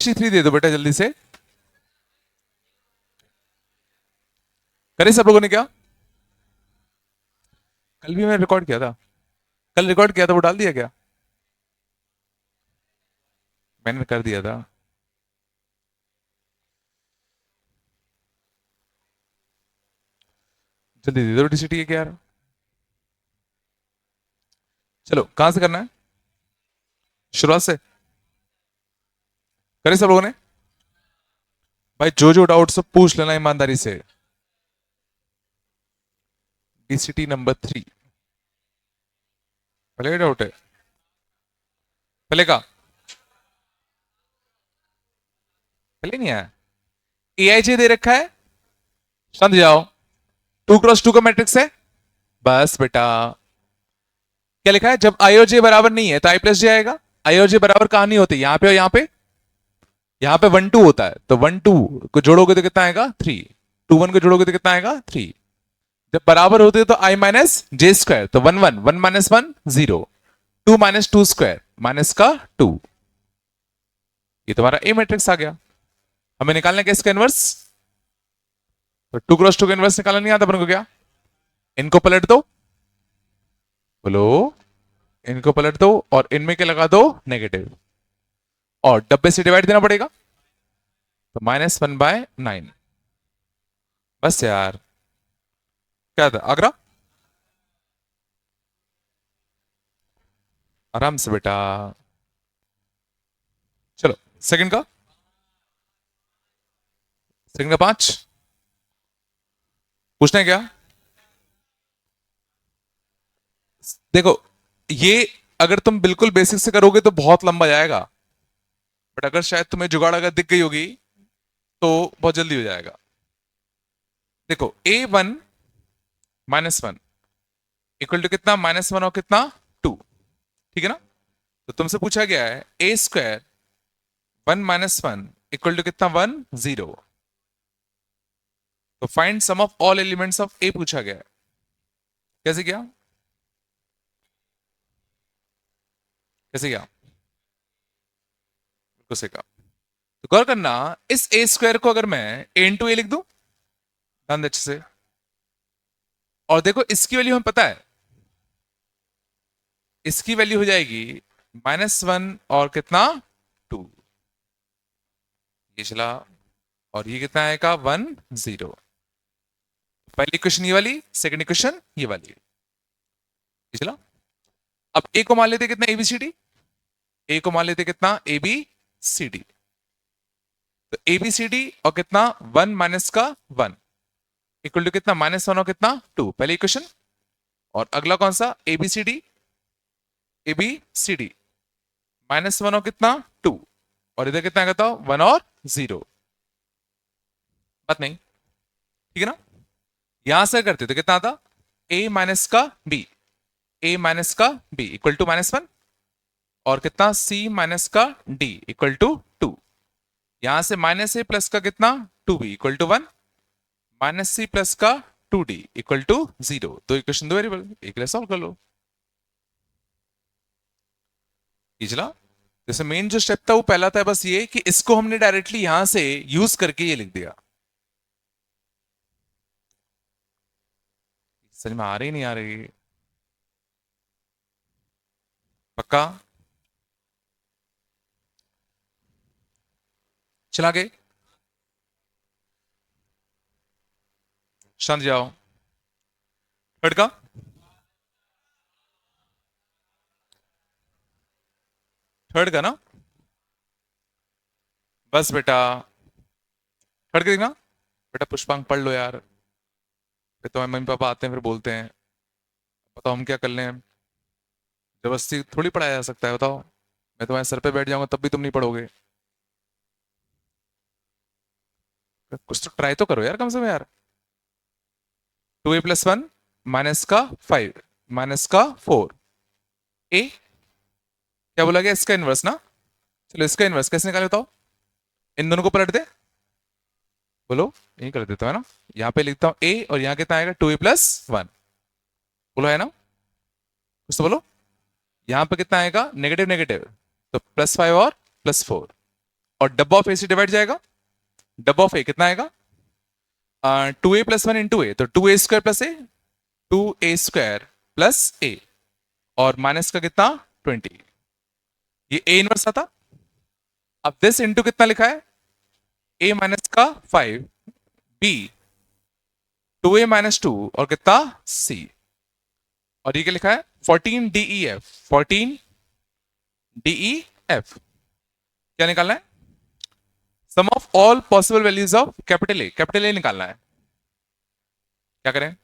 63 दे दो बेटा जल्दी से। करे सब लोगों ने क्या? कल भी मैंने रिकॉर्ड किया था। कल रिकॉर्ड किया था, वो डाल दिया क्या? मैंने कर दिया था। जल्दी दे दो डीसीटी के यार। चलो कहां से करना है? शुरुआत से करे सब लोगों ने? भाई जो जो डाउट सब पूछ लेना ईमानदारी से। DCT number 3। पहले का डाउट है? पहले का? पहले नहीं आया? एआईजे दे रखा है, समझ जाओ। 2x2 का मैट्रिक्स है। बस बेटा क्या लिखा है, जब आई और जे बराबर नहीं है तो आई प्लस जे आएगा। आई और जे बराबर कहां नहीं होती, यहां पे और यहां पे। यहां पे 1 2 होता है, तो 1 2 को जोड़ोगे तो कितना आएगा 3। 2 1 को जोड़ोगे तो कितना आएगा 3। जब बराबर होते हैं तो आई माइनस जे स्क्वायर, तो 1 1 1 माइनस 1 0। 2 माइनस 2 स्क्वायर माइनस का 2। ये तुम्हारा ए मैट्रिक्स आ गया। हमें निकालना है इसका इनवर्स। तो 2x2 का इनवर्स निकालना नहीं आता अपन को क्या? इनको पलट दो, बोलो। इनको पलट दो और इनमें क्या लगा दो, नेगेटिव। और डब्बे से डिवाइड देना पड़ेगा, तो -1/9। बस यार, क्या था आगरा? आराम से बेटा। चलो सेकंड का। सेकंड का 5 पूछना है क्या? देखो ये, अगर तुम बिल्कुल बेसिक से करोगे तो बहुत लंबा जाएगा, बट अगर शायद तुम्हें जुगाड़ अगर दिख गई होगी तो बहुत जल्दी हो जाएगा। देखो A1 - 1 इक्वल टू कितना, -1 और कितना 2। ठीक है ना? तो तुमसे पूछा गया है A² 1 - 1 इक्वल टू कितना 1 0। तो find sum of all elements of A पूछा गया है। कैसे किया? कैसे किया? उसे का तो गौर करना, इस ए स्क्वायर को अगर मैं ए इंटू ए लिख दूं, ध्यान दे अच्छे से। और देखो इसकी वैल्यू हमें पता है, इसकी वैल्यू हो जाएगी -1 और कितना 2। ये चला, और ये कितना आएगा 1 0। पहली इक्वेशन ये वाली, सेकंड इक्वेशन ये वाली। ये चला। अब ए को मान लेते कितना एबीसीडी। ए को मान लेते कितना एबीसीडी। तो एबीसीडी और कितना 1 माइनस का 1 इक्वल टू कितना -1 और कितना 2, पहली इक्वेशन। और अगला कौन सा, एबीसीडी। एबीसीडी -1 और कितना 2, और इधर कितना कहता हूं 1 और 0। बात नहीं, ठीक है ना? यहां से करते तो कितना आता, ए माइनस का बी। ए माइनस का बी इक्वल टू -1, और कितना सी माइनस का डी इक्वल टू 2। यहां से -a प्लस का कितना 2b equal to 1, -c plus का 2d इक्वल टू 0। दो इक्वेशन, दो वेरिएबल, एक ले सॉल्व कर लो। चला। जैसे मेन जो स्टेप था वो पहला था बस ये कि इसको हमने डायरेक्टली यहां से यूज करके ये लिख दिया। समझ में आ रही नहीं आ रही? पक्का? चला गए, शांत जाओ। थर्ड का, थर्ड का ना, बस बेटा थर्ड का देखना। बेटा पुष्पांक पढ़ लो यार, फिर तुम्हारे मम्मी पापा आते हैं फिर बोलते हैं बताओ हम क्या कर लें। जबरदस्ती थोड़ी पढ़ाया जा सकता है, बताओ। मैं तुम्हारे सर पे बैठ जाऊंगा तब भी तुम नहीं पढ़ोगे। कुछ तो ट्राई तो करो यार कम से कम यार। 2a + 1 माइनस का 5 माइनस का 4 ए, क्या बोला गया, इसका इनवर्स ना। चलो इसका इनवर्स कैसे निकाले बताओ। इन दोनों को पलट दे, बोलो। यही कर देता है ना, यहाँ पे लिखता हूँ ए और यहाँ कितना आएगा 2a + 1। बोलो है ना, कुछ तो बोलो। यहाँ पे कितना आएगा नेगेटिव नेगेटिव, तो +5 और +4। और डब्बा ऑफ ए से डिवाइड जाएगा, डब्बा ऑफ ए कितना आएगा 2a+1 इंटू ए, तो 2a² प्लस ए, 2a² प्लस ए, और माइनस का कितना 20, ये ए इनवर्स आता। अब दिस इंटू कितना लिखा है a माइनस का 5, b 2a-2 और कितना c, और ये क्या लिखा है 14 DEF, 14 DEF। क्या निकालना है sum of all possible values of capital A निकालना है। क्या करें,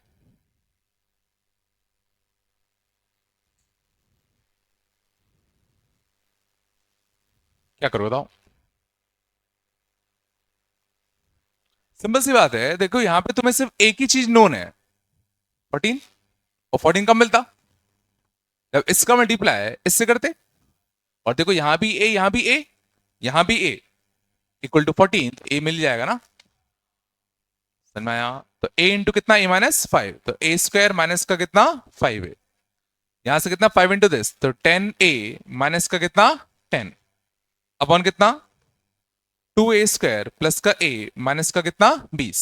क्या करो बताओ, सिंपल सी बात है। देखो यहां पे तुम्हें सिर्फ एक ही चीज नोन है 14, और 14 कब मिलता जब इसका मल्टीप्लाई इससे करते, और देखो यहां भी ए, यहां भी ए, यहां भी ए इक्वल टू 14, तो ए मिल जाएगा ना, समझ में आया। तो ए इंटू कितना ए माइनस 5, तो a² माइनस का कितना 5 है, यहां से कितना 5 इंटू दिस, तो 10a माइनस का कितना 10 अपॉन कितना 2a² प्लस का a माइनस का कितना 20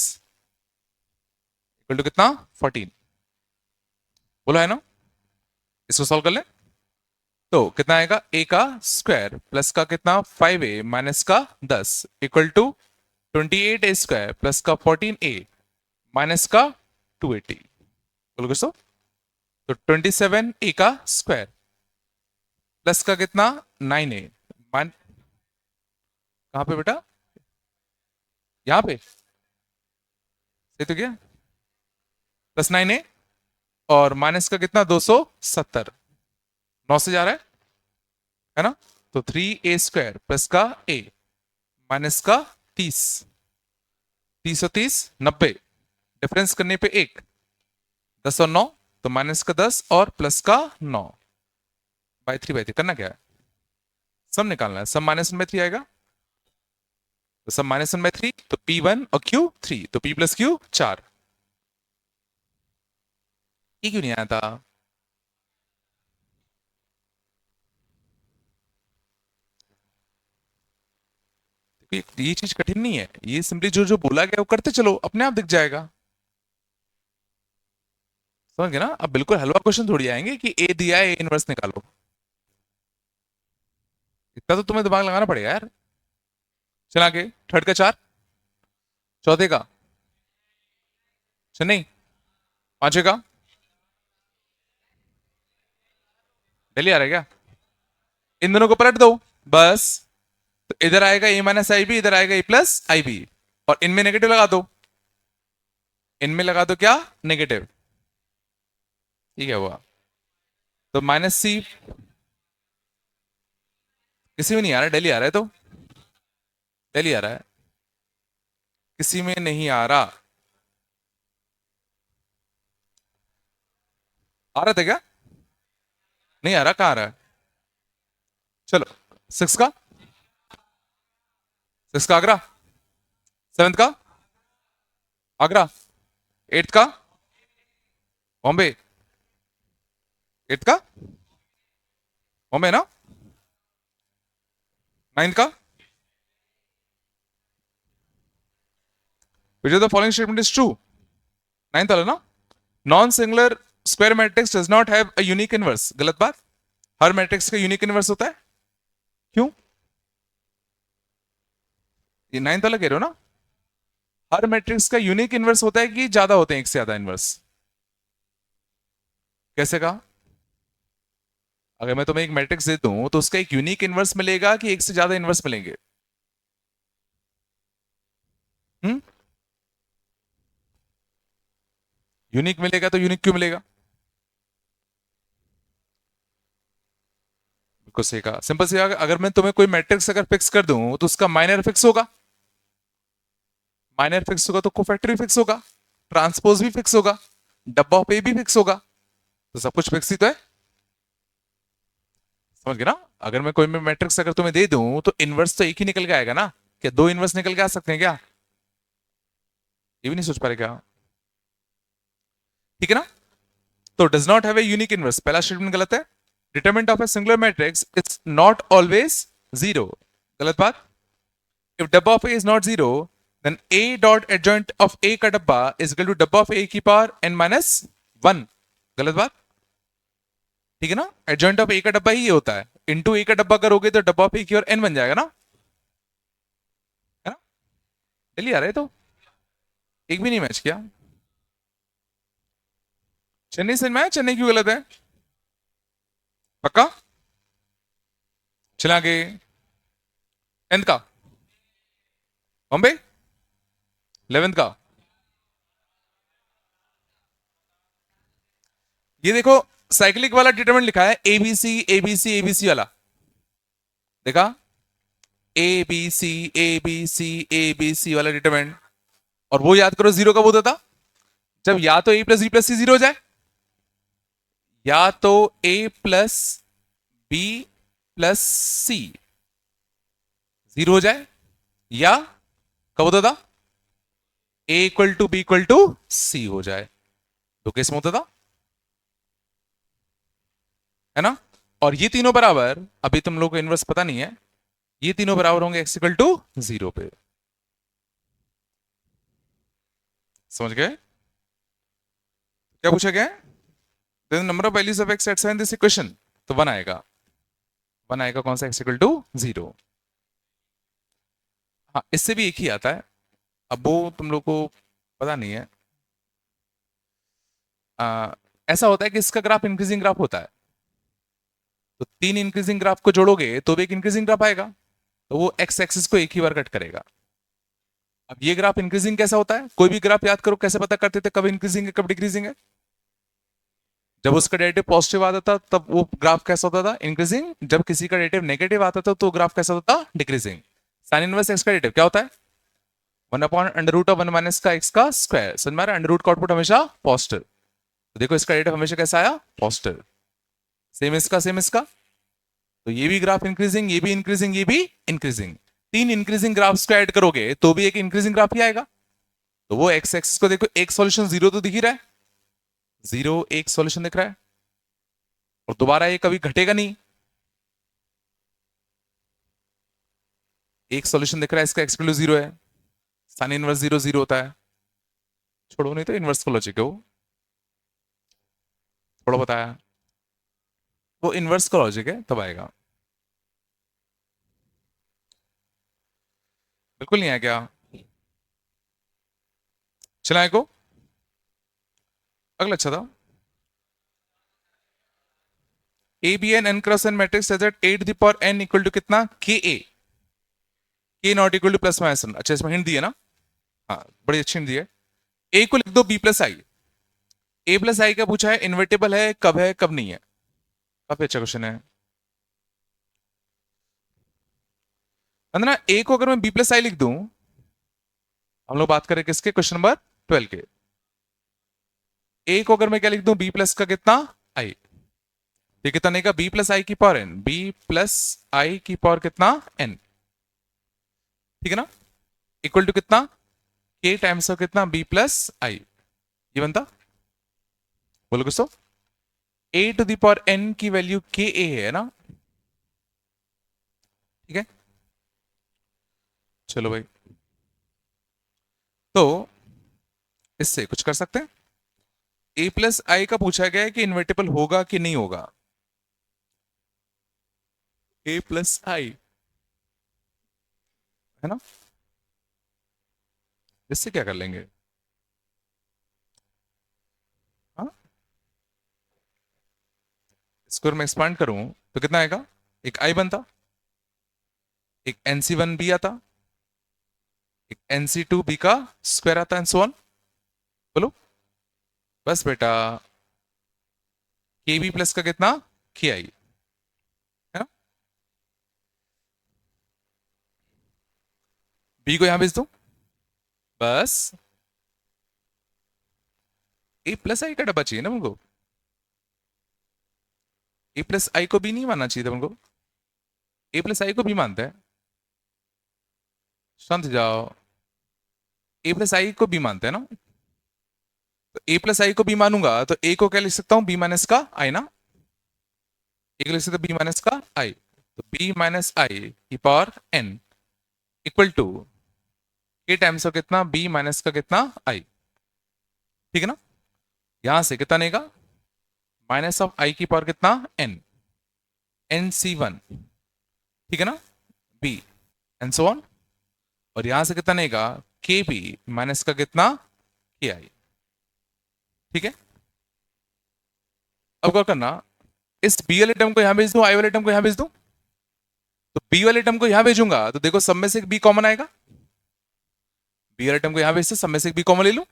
इक्वल टू कितना 14। बोलो है ना, इसको सॉल्व कर ले, तो कितना आएगा a का स्क्वायर प्लस का कितना 5a माइनस का 10 इक्वल टू 28a² प्लस का 14a माइनस का 280। बोलो कुछ तो 27a का स्क्वायर प्लस का कितना 9a कहां पे बेटा, यहां पे सही तो क्या, प्लस 9a और माइनस का कितना 270, 9 से जा रहा है ना, तो 3a² प्लस का a माइनस का 30, 30 और 30 90, डिफरेंस करने पे 1, 10 और 9 तो माइनस का 10 और प्लस का 9 बाई 3 करना क्या है, सम निकालना है, सम -1/3 आएगा, तो सम -1/3, तो p1 और q 3, तो p प्लस q 4, ये क्यों नहीं आया था, ये चीज कठिन नहीं है, ये सिंपली जो जो बोला गया वो करते चलो अपने आप दिख जाएगा, समझ गए ना। अब बिल्कुल हलवा क्वेश्चन थोड़ी आएंगे कि ए दिया है ए इनवर्स निकालो, इतना तो तुम्हें दिमाग लगाना पड़ेगा यार। चल आगे, थर्ड का 4, चौथे का, नहीं पांचवे का, दिल्ली आ रहा है क्या, इन दोनों को पलट दो बस, तो इधर आएगा ए माइनस आई बी, इधर आएगा ए प्लस आई बी, और इनमें नेगेटिव लगा दो, इनमें लगा दो क्या नेगेटिव, ठीक है हुआ, तो माइनस सी किसी में नहीं आ रहा है, डेली आ रहा है, तो डेली आ रहा है, किसी में नहीं आ रहा, आ रहा था क्या, नहीं आ रहा, कहां आ रहा है, चलो 6 का, 6 का आगरा, 7th का आगरा, 8th का बॉम्बे, 8th का बॉम्बे ना, 9th का, which of the following statement is true, 9th वाला ना, non singular square matrix does not have a unique inverse, गलत बात, हर मैट्रिक्स का यूनिक इनवर्स होता है, क्यों, ये 9th वाला कह रहे हो ना, हर मैट्रिक्स का यूनिक इनवर्स होता है कि ज्यादा होते हैं एक से ज्यादा इनवर्स, कैसे कहा, अगर मैं तुम्हें एक मैट्रिक्स दे दूं तो उसका एक यूनिक इनवर्स मिलेगा कि एक से ज्यादा इनवर्स मिलेंगे, यूनिक मिलेगा तो यूनिक क्यों मिलेगा, बिल्कुल सही कहा, सिंपल सी बात, अगर मैं तुम्हें कोई मैट्रिक्स अगर फिक्स कर दूं तो उसका माइनर फिक्स होगा, माइनर फिक्स होगा तो कोफैक्टर भी फिक्स होगा, ट्रांसपोज भी फिक्स होगा, डब्बा ऑफ ए भी फिक्स होगा, तो सब कुछ फिक्स ही तो है, समझ गए ना। अगर मैं कोई मैट्रिक्स अगर तुम्हें दे दूं तो इनवर्स तो एक ही निकल के आएगा ना, क्या दो इनवर्स निकल के आ सकते हैं क्या, ये भी नहीं सोच पा रहे क्या, ठीक है ना। तो does not have a unique inverse, पहला स्टेटमेंट गलत है, determinant of A singular matrix it's not always zero, गलत बात, इफ डब्बा of A is not zero then A dot adjoint of A का डब्बा इज इक्वल टू डब्बा of A की पावर n माइनस 1। गलत बात, ठीक है ना? एडजॉइंट ऑफ ए का डब्बा ही ये होता है, इनटू ए का डब्बा करोगे तो डब्बा ऑफ ए की और n बन जाएगा ना, है ना? चलिए आ रहे तो एक भी नहीं मैच किया। चेन्नई से मैच, चेन्नई क्यों गलत है? पक्का? चला आगे, टेंथ का बॉम्बे, 11th का। ये देखो साइक्लिक वाला डिटरमिनेंट लिखा है एबीसी एबीसी एबीसी वाला, देखा? एबीसी एबीसी एबीसी वाला डिटरमिनेंट। और वो याद करो जीरो कब होता था? जब या तो A plus B plus C zero हो जाए, या तो A plus B plus C zero हो जाए, या कब होता था? A equal to B equal to C हो जाए। तो केस में होता था, है ना? और ये तीनों बराबर, अभी तुम लोग को इनवर्स पता नहीं है, ये तीनों बराबर होंगे एक्स इक्वल टू जीरो पे। समझ गए? क्या पूछा गया है? Number of values of X at in this equation, तो वन आएगा। वन आएगा कौन सा? X equal to zero. हाँ, इससे भी एक ही आता है, अब वो तुम लोग को पता नहीं है। ऐसा होता है कि इसका ग्राफ इंक्रीजिंग ग्राफ होता है, तो तीन इंक्रीजिंग ग्राफ को जोड़ोगे तो भी एक इंक्रीजिंग ग्राफ आएगा, तो वो एक्स एक्सिस को एक ही बार कट करेगा। अब ये ग्राफ इंक्रीजिंग कैसा होता है? कोई भी ग्राफ याद करो, कैसे पता करते थे कब इंक्रीजिंग है कब डिक्रीजिंग है? जब उसका डेरिवेटिव पॉजिटिव आता था तब वो ग्राफ कैसा होता था? इंक्रीजिंग। जब किसी का डेरिवेटिव नेगेटिव आता था तो ग्राफ कैसा होता था? डिक्रीजिंग। साइन इनवर्स एक्स का डेरिवेटिव क्या होता है? 1/√1 - का एक्स का स्क्वायर। समझ में आ रहा है? अंडर रूट का आउटपुट हमेशा पॉजिटिव, तो देखो इसका डेरिवेटिव हमेशा कैसा आया? पॉजिटिव। सेम इसका, सेम इसका, तो ये भी ग्राफ इंक्रीजिंग, ये भी इंक्रीजिंग, ये भी इंक्रीजिंग। तीन इंक्रीजिंग ग्राफ्स को ऐड करोगे तो भी एक इंक्रीजिंग ग्राफ ही आएगा। तो वो एक्स एक्सिस को देखो, एक सॉल्यूशन जीरो तो दिख ही रहा है, जीरो एक सॉल्यूशन दिख रहा है, और दोबारा ये कभी घटेगा नहीं। एक सॉल्यूशन दिख रहा है, इसका एक्स वैल्यू जीरो है, साइन इनवर्स जीरो जीरो होता है। छोड़ो, नहीं तो इनवर्स का लॉजिक है वो, थोड़ा बताया, वो इनवर्स का लॉजिक है, तब आएगा। बिल्कुल नहीं आया क्या? चलाए को अगला अच्छा था। A B N N cross N matrix at A to the power N equal to कितना? K A, K not equal to plus minus. अच्छा, इसमें हिंट दिए ना? हाँ, बड़ी अच्छी हिंट दी है। ए को लिख दो बी प्लस आई। ए प्लस आई का पूछा है, इन्वर्टेबल है कब नहीं है? काफी अच्छा क्वेश्चन है। ना ए को अगर मैं बी प्लस आई लिख दूं, हम लोग बात करें किसके? क्वेश्चन नंबर 12 के। ए को अगर मैं क्या लिख दूं? बी प्लस का कितना? आई। ये कितना नहीं का? बी प्लस आई की पावर एन, बी प्लस आई की पावर कितना? एन, ठीक है ना? इक्वल टू कितना? के टाइम्स ऑफ कितना? बी प्लस आई। ये बनता, बोलो किसको? ए टू द पावर एन की वैल्यू के ए है ना? ठीक है, चलो भाई, तो इससे कुछ कर सकते हैं। ए प्लस आई का पूछा गया है कि इन्वर्टेबल होगा कि नहीं होगा। ए प्लस आई, है ना? इससे क्या कर लेंगे? हाँ, इसको मैं एक्सपांड करूं तो कितना आएगा? एक आई बनता, एक NC1 बी आता, एक NC2 बी का स्क्वायर आता, एंड सो ऑन। बोलो बस बेटा, के बी प्लस का कितना? के आई, है ना? बी को यहां भेज दो, बस ए प्लस आई का डब्बा चाहिए ना उनको। ए प्लस आई को बी नहीं मानना चाहिए था उनको, ए प्लस आई को बी मानता है। शांत जाओ, ए प्लस आई को बी मानते हैं ना, तो ए प्लस आई को बी मानूंगा तो ए को क्या लिख सकता हूं? बी माइनस का आई ना, ए को लिख सकता बी माइनस का आई, तो बी माइनस आई की पावर एन इक्वल टू के टाइम्स का कितना बी माइनस का कितना आई, ठीक है ना। यहां से कितना नेगा माइनस ऑफ आई की पावर कितना एन, एन सी वन, ठीक है ना, बी एंड सो ऑन। और यहां से कितना नेगा के बी माइनस का कितना के आई, ठीक है। अब क्या करना, इस बी वाले टर्म को यहां भेज दूं, आई वाले टर्म को यहां भेज दूं। तो बी वाले टर्म को यहां भेजूंगा तो देखो सब में से एक बी कॉमन आएगा, बी वाले टर्म को यहां भेजते सब में से एक बी कॉमन ले लूं।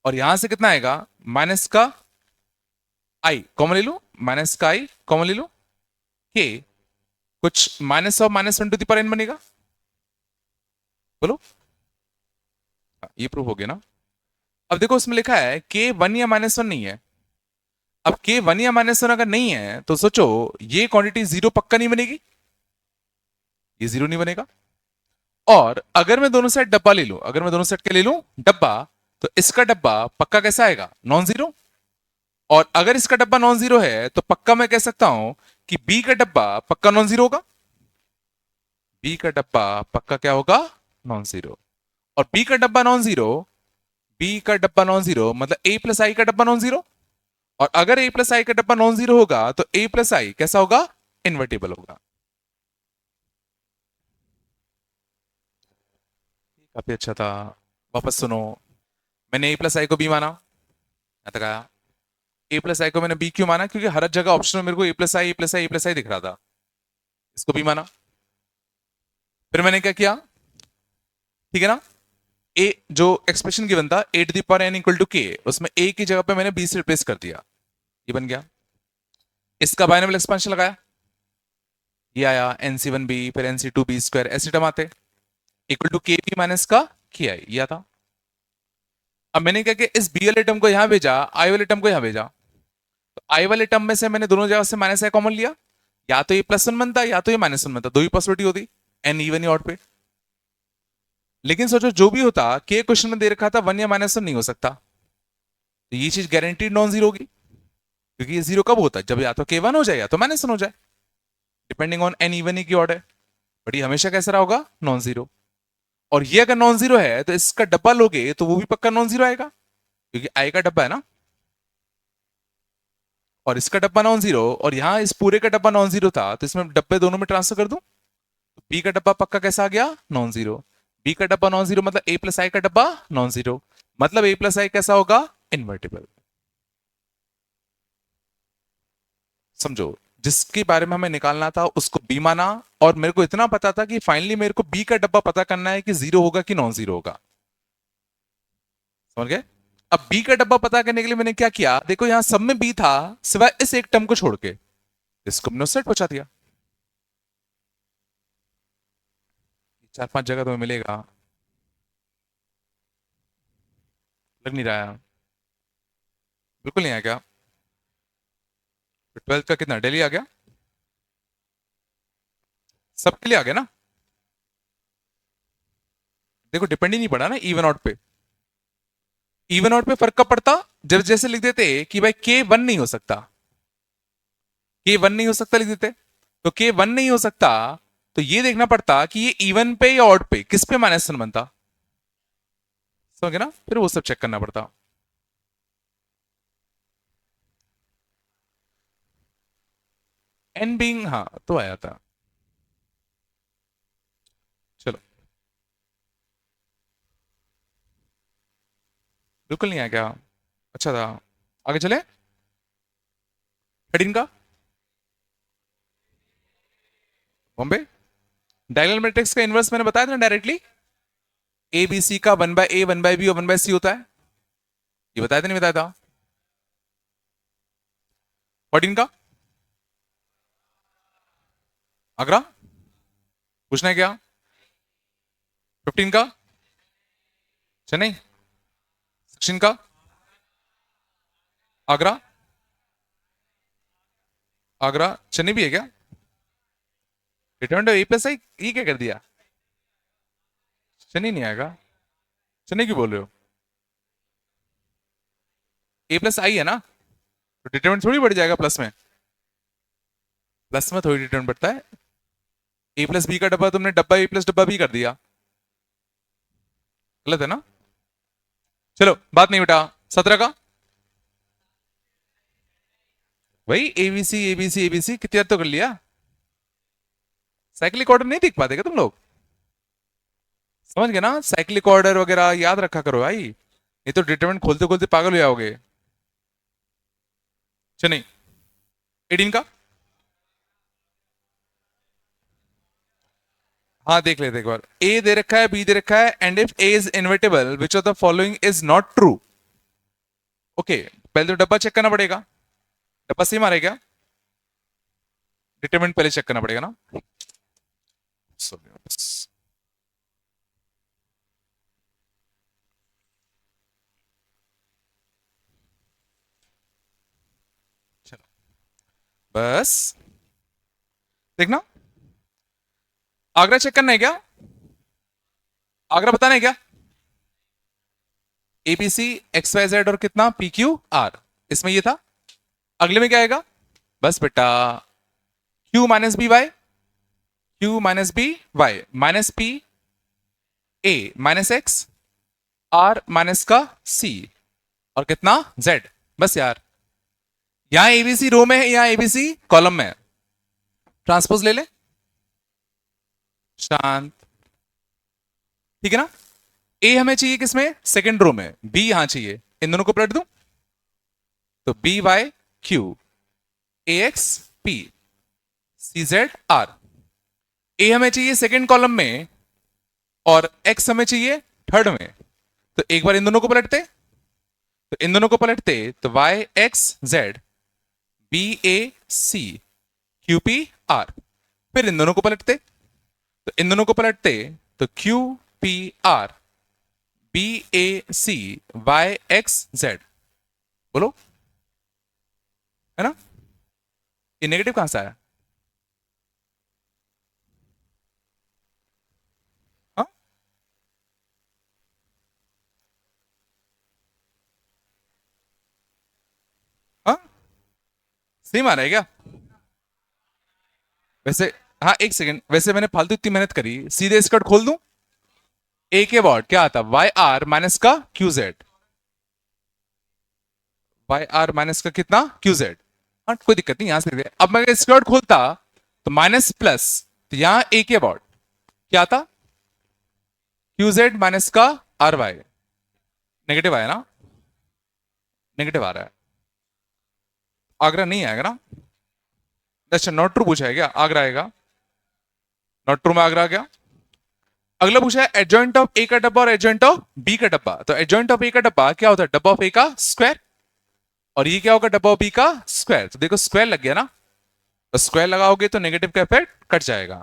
और यहां से कितना आएगा माइनस का आई कॉमन ले लूं, माइनस का आई कॉमन ले लूं, के कुछ minus of minus one to the power N बनेगा, बोलो। ये प्रूफ हो गया ना। अब देखो उसमें लिखा है के वन या माइनस वन नहीं है। अब के वन या माइनस वन अगर नहीं है तो सोचो ये क्वांटिटी जीरो पक्का नहीं बनेगी, ये जीरो नहीं बनेगा। और अगर मैं दोनों साइड डब्बा ले लूं, अगर मैं दोनों साइड के ले लूं डब्बा, तो इसका डब्बा पक्का कैसा आएगा नॉन जीरो। और अगर इसका डब्बा नॉन जीरो है तो पक्का मैं कह सकता हूं कि बी का डब्बा पक्का नॉन जीरो होगा, बी का डब्बा पक्का क्या होगा नॉन जीरो। और बी का डब्बा नॉन जीरो, बी का डब्बा नॉन जीरो मतलब ए प्लस आई का डब्बा नॉन जीरो। और अगर ए प्लस आई का डब्बा नॉन जीरो होगा तो ए प्लस आई कैसा होगा इन्वर्टिबल होगा। काफी अच्छा था। वापस सुनो, मैंने ए प्लस आई को बी माना, यहाँ तक आया। ए प्लस आई को मैंने बी क्यों माना, क्योंकि हर जगह ऑप्शन में मेरे को ए प्लस आई ए प्लस आई ए प्लस आई दिख रहा था, इसको बी माना। फिर मैंने क्या किया, ठीक है ना, ए जो एक्सप्रेशन गिवन था A to the power N equal to के, उसमें ए की जगह पे मैंने बी से रिप्लेस कर दिया, ये बन गया। इसका बाइनोमियल एक्सपेंशन लगाया, ये आया एन सी वन बी, फिर N C two B square, ऐसे टर्म आते equal to K B minus का के आई, यह था। अब मैंने क्या किया, इस बी वाले टर्म को यहां भेजा, आई वाले टर्म को यहां भेजा। तो आई वाले टर्म में से मैंने दोनों जगह से माइनस आई कॉमन लिया, या तो ये प्लस वन बनता या तो ये माइनस वन बनता, दो ही पॉसिबिलिटी होती, एन इवन या ऑड पे। लेकिन सोचो जो भी होता के क्वेश्चन में दे रखा था वन या माइनस वन नहीं हो सकता, तो ये चीज गारंटीड नॉन जीरो होगी, क्योंकि ये जीरो कब होता है जब या तो के वन हो जाए या तो माइनस वन हो जाए, डिपेंडिंग ऑन एन इवन की ऑर्डर। बट ये हमेशा कैसा रहा होगा नॉन जीरो। और ये अगर नॉन जीरो है तो इसका डब्बा लोगे तो वो भी पक्का नॉन जीरो आएगा, क्योंकि आई का डब्बा है ना, और इसका डब्बा नॉन जीरो, और यहां इस पूरे का डब्बा नॉन जीरो था, तो इसमें डब्बे दोनों में ट्रांसफर कर दूं, तो बी का डब्बा पक्का कैसा आ गया नॉन जीरो। बी का डब्बा नॉन जीरो मतलब ए प्लस आई का डब्बा नॉन जीरो, मतलब ए प्लस आई कैसा होगा इन्वर्टिबल। समझो, जिसके बारे में हमें निकालना था उसको बी माना, और मेरे को इतना पता था कि फाइनली मेरे को बी का डब्बा पता करना है कि जीरो होगा कि नॉन जीरो होगा, समझ गए। अब बी का डब्बा पता करने के लिए मैंने क्या किया, देखो यहां सब में बी था सिवाय इस एक टर्म को छोड़ के, इसको मैंने सेट पहुंचा दिया। चार पांच जगह तुम्हें मिलेगा, लग नहीं रहा है, बिल्कुल नहीं आया क्या। ट्वेल्थ का कितना डेली आ गया, सबके लिए आ गया ना। देखो डिपेंड ही नहीं पड़ा ना इवन आउट पे, इवन आउट पे फर्क कब पड़ता, जब जैसे लिख देते कि भाई के वन नहीं हो सकता, के वन नहीं हो सकता लिख देते, तो के वन नहीं हो सकता, तो ये देखना पड़ता कि ये इवन पे या ऑड पे किस पे माइनस वन बनता, समझ गए ना, फिर वो सब चेक करना पड़ता। एन बीइंग हाँ तो आया था, चलो बिल्कुल नहीं आया क्या, अच्छा था। आगे चले, हेडिंग का बॉम्बे डायगोनल मैट्रिक्स का इनवर्स मैंने बताया था ना डायरेक्टली, ए बी सी का one by A one by B और वन बाय सी होता है, ये बताया था नहीं बताया था। 14 का आगरा, पूछना है क्या। 15 का चेन्नई, 16 का आगरा, आगरा चेन्नई भी है क्या। रिटर्न टू ए प्लस आई, ये क्या कर दिया, चेन्नई नहीं आएगा, चेन्नई क्यों बोल रहे हो, ए प्लस आई है ना, तो डिटरमिनेंट थोड़ी बढ़ जाएगा प्लस में, प्लस में थोड़ी डिटरमिनेंट बढ़ता है। ए प्लस बी का डब्बा तुमने डब्बा ए प्लस डब्बा बी कर दिया, गलत है ना? चलो बात नहीं बेटा। 17 का वही एबीसी एबीसी एबीसी कितनी बार तो कर लिया। साइक्लिक ऑर्डर नहीं देख पाते क्या तुम लोग? समझ गए ना, साइक्लिक ऑर्डर वगैरह याद रखा करो भाई, नहीं तो डिटरमिनेंट खोलते खोलते पागल हो जाओगे। चलिए 18 का। हाँ देख लेते एक बार। ए दे रखा है, बी दे रखा है, and if A is invertible which of the following is not true. Okay, पहले तो डब्बा चेक करना पड़ेगा, डब्बा सही मारे क्या? डिटरमिनेंट पहले चेक करना पड़ेगा ना। चलो बस देखना, आगरा चेक करना है क्या? आगरा बताना है क्या? एबीसी एक्स वाई जेड और कितना पी क्यू आर, इसमें ये था। अगले में क्या आएगा? बस बेटा Q minus B Y, Q minus B Y minus P A minus X R minus का सी और कितना जेड। बस यार, यहां एबीसी रो में है, यहां एबीसी कॉलम में है, ट्रांसपोज ले ले शांत, ठीक है ना? ए हमें चाहिए किसमें? सेकंड रो में। बी यहां चाहिए, इन दोनों को पलट दूं तो B Y Q A X P C Z R. A हमें चाहिए सेकंड कॉलम में और एक्स हमें चाहिए थर्ड में, तो एक बार इन दोनों को पलटते, तो इन दोनों को पलटते तो वाई एक्स जेड बी ए सी क्यू पी आर। फिर इन दोनों को पलटते, तो इन दोनों को पलटते तो क्यू पी आर बी ए सी वाई एक्स जेड। बोलो, है ना? ये नेगेटिव कहां से आया? हाँ हाँ, सही माना है क्या? वैसे हाँ एक सेकंड, वैसे मैंने फालतू इतनी मेहनत करी, सीधे स्कर्ट खोल दूं, ए के बॉर्ड क्या आता? वाई आर माइनस का Q Z, Y R minus का कितना क्यू जेड। हाँ कोई दिक्कत नहीं, यहां से अब मैं स्क्वायर खोलता तो माइनस प्लस, तो यहां ए के बॉर्ड क्या था? क्यू जेड माइनस का आर वाई। नेगेटिव आया ना, नेगेटिव आ रहा है। आगरा नहीं आएगा ना? अच्छा नॉट ट्रू पूछा है क्या? आगरा आएगा, नॉट ट्रू में आगरा आ गया। अगला पूछा है एडजॉइंट ऑफ ए का डब्बा और एडजॉइंट ऑफ बी का डब्बा। तो एडजॉइंट ऑफ ए का डब्बा क्या होता है? डब्बा ऑफ ए का स्क्वायर, और ये क्या होगा? डब्बा ऑफ बी का स्क्वायर। तो देखो स्क्वायर लग गया ना, तो स्क्वायर लगाओगे तो नेगेटिव का इफेक्ट कट जाएगा,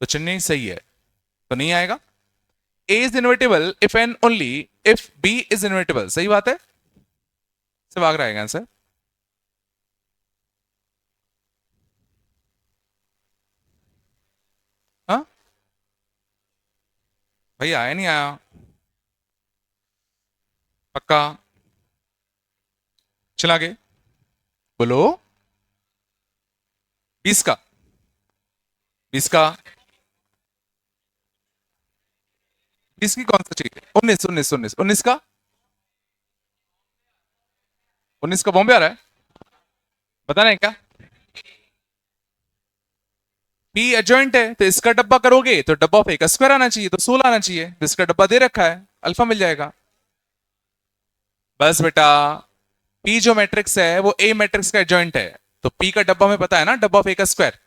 तो चिन्ह सही है, तो नहीं आएगा। A is invertible if and only if B is invertible, सही बात है, सिर्फ आगरा आएगा आंसर। हाँ भाई आया नहीं आया? पक्का? चला गए, बोलो 20 का, 20 का, 20 की कौन सा चाहिए? 19 19 19 19 का, 19 का बॉम्बे आ रहा है, बताना है क्या? पी एडजॉइंट है तो इसका डब्बा करोगे तो डब्बा ऑफ ए का स्क्वायर आना चाहिए, तो 16 आना चाहिए, तो इसका डब्बा दे रखा है, अल्फा मिल जाएगा। बस बेटा, पी जो मैट्रिक्स है वो ए मैट्रिक्स का एडजॉइंट है, तो पी का डब्बा में पता है ना, डब्बा ऑफ ए का स्क्वायर।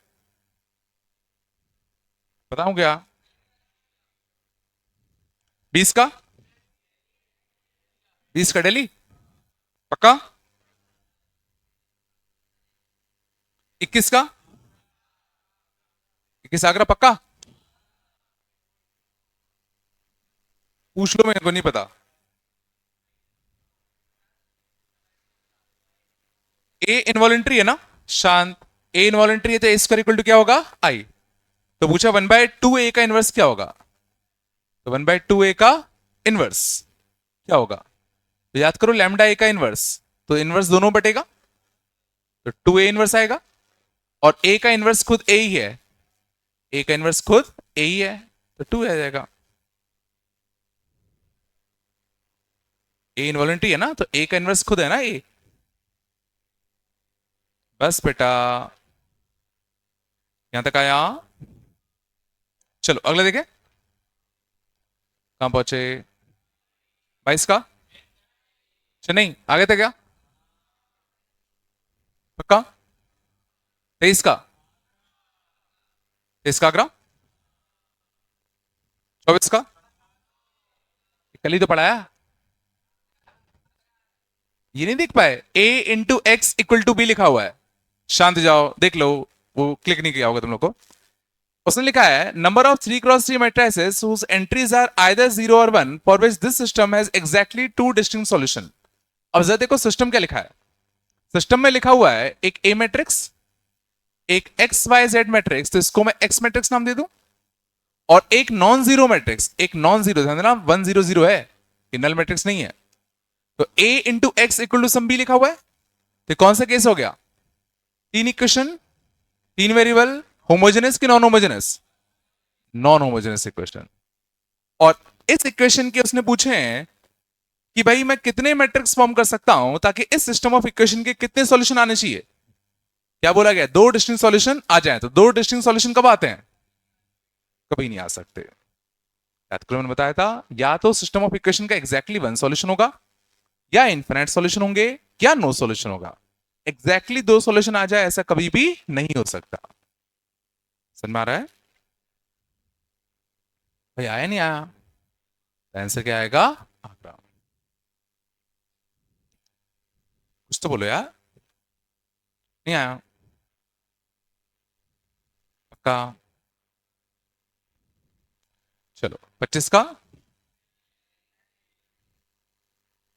बताऊं क्या? 20 का, 20 का डेली पक्का। 21 का, 21 आगरा पक्का। पूछ लो, मेरे को नहीं पता। ए इनवॉलेंट्री है ना शांत, ए इनवॉलेंट्री है तो ए स्क्वायर इक्वल टू क्या होगा? आई। तो पूछा 1/2 ए का इनवर्स क्या होगा, तो 1/2 ए का इनवर्स क्या होगा? तो याद करो लैम्डा ए का इनवर्स, तो इनवर्स दोनों बटेगा, तो 2 ए इनवर्स आएगा, और ए का इनवर्स खुद ए ही है, ए का इनवर्स खुद ए ही है तो 2 आ जाएगा। ए इनवॉलेंट्री है ना, तो ए का इनवर्स खुद है ना ए। बस बेटा यहां तक आया। चलो अगले देखें, कहां पहुंचे? 22 का। अच्छा नहीं, आगे था क्या? पक्का? 23 का। 23 का आगरा। 24 का। कल ही तो पढ़ाया, ये नहीं देख पाए? a into X equal to B लिखा हुआ है। शांत जाओ देख लो, वो क्लिक नहीं किया होगा तुम लोग को। उसने लिखा है number of 3x3 matrices whose entries are either 0 or 1 for which this system has exactly two distinct solution। अब जरा देखो सिस्टम क्या लिखा है। सिस्टम में लिखा हुआ है एक ए मैट्रिक्स, एक एक्स वाई जेड मैट्रिक्स, तो इसको मैं एक्स मैट्रिक्स नाम दे दूं, और एक नॉन जीरो मैट्रिक्स, एक नॉन जीरो, ध्यान देना 1 0 0 है, ये नल मैट्रिक्स नहीं है। तो a into X equal to some B लिखा हुआ है। तो कौन सा केस हो गया? 3 इक्वेशन, 3 वेरिएबल, होमोजेनस कि non homogeneous? Non homogeneous equation. और इस इक्वेशन के उसने पूछे हैं कि भाई मैं कितने मैट्रिक्स फॉर्म कर सकता हूं ताकि इस सिस्टम ऑफ इक्वेशन के कितने सॉल्यूशन आने चाहिए। क्या बोला गया? 2 डिस्टिंक्ट सॉल्यूशन आ जाए। तो 2 डिस्टिंक्ट सॉल्यूशन कब आते हैं? कभी नहीं आ सकते। मैंने बताया था या तो सिस्टम ऑफ इक्वेशन का एग्जैक्टली 1 सॉल्यूशन होगा, या इनफिनिट सॉल्यूशन होंगे, या नो सॉल्यूशन होगा। एग्जैक्टली 2 सॉल्यूशन आ जाए ऐसा कभी भी नहीं हो सकता। समझ में आ रहा है भाई? आया नहीं आया? आंसर क्या आएगा? आगरा। कुछ तो बोलो यार। नहीं आया? पक्का? चलो 25 का।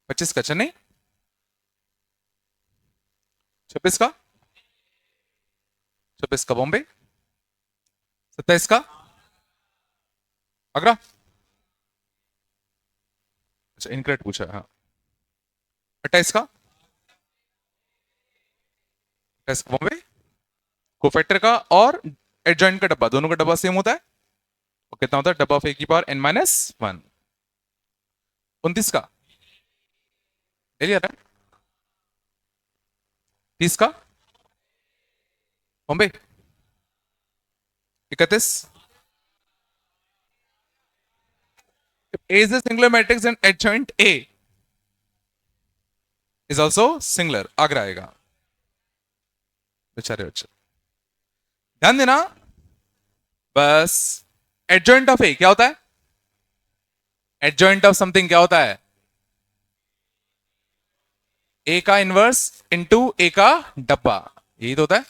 25 का चेन्नई। 26 का। 26 का बॉम्बे। 27 का आगरा। अच्छा इनकरेक्ट पूछा है, हाँ। 28 का। 28 का बॉम्बे। कोफैक्टर का और एडजॉइंट का डब्बा, दोनों का डब्बा सेम होता है। और कितना होता है? डब्बा ऑफ ए की पावर n-1। 29 का ले लिया था। 30 का Bombay. 31। A is a singular matrix and adjoint A is also singular, Agra आएगा। बेचारे बच्चे ध्यान देना बस। एडजॉइंट ऑफ ए क्या होता है? एडजॉइंट ऑफ समथिंग क्या होता है? ए का इनवर्स इंटू ए का डब्बा, यही तो होता है।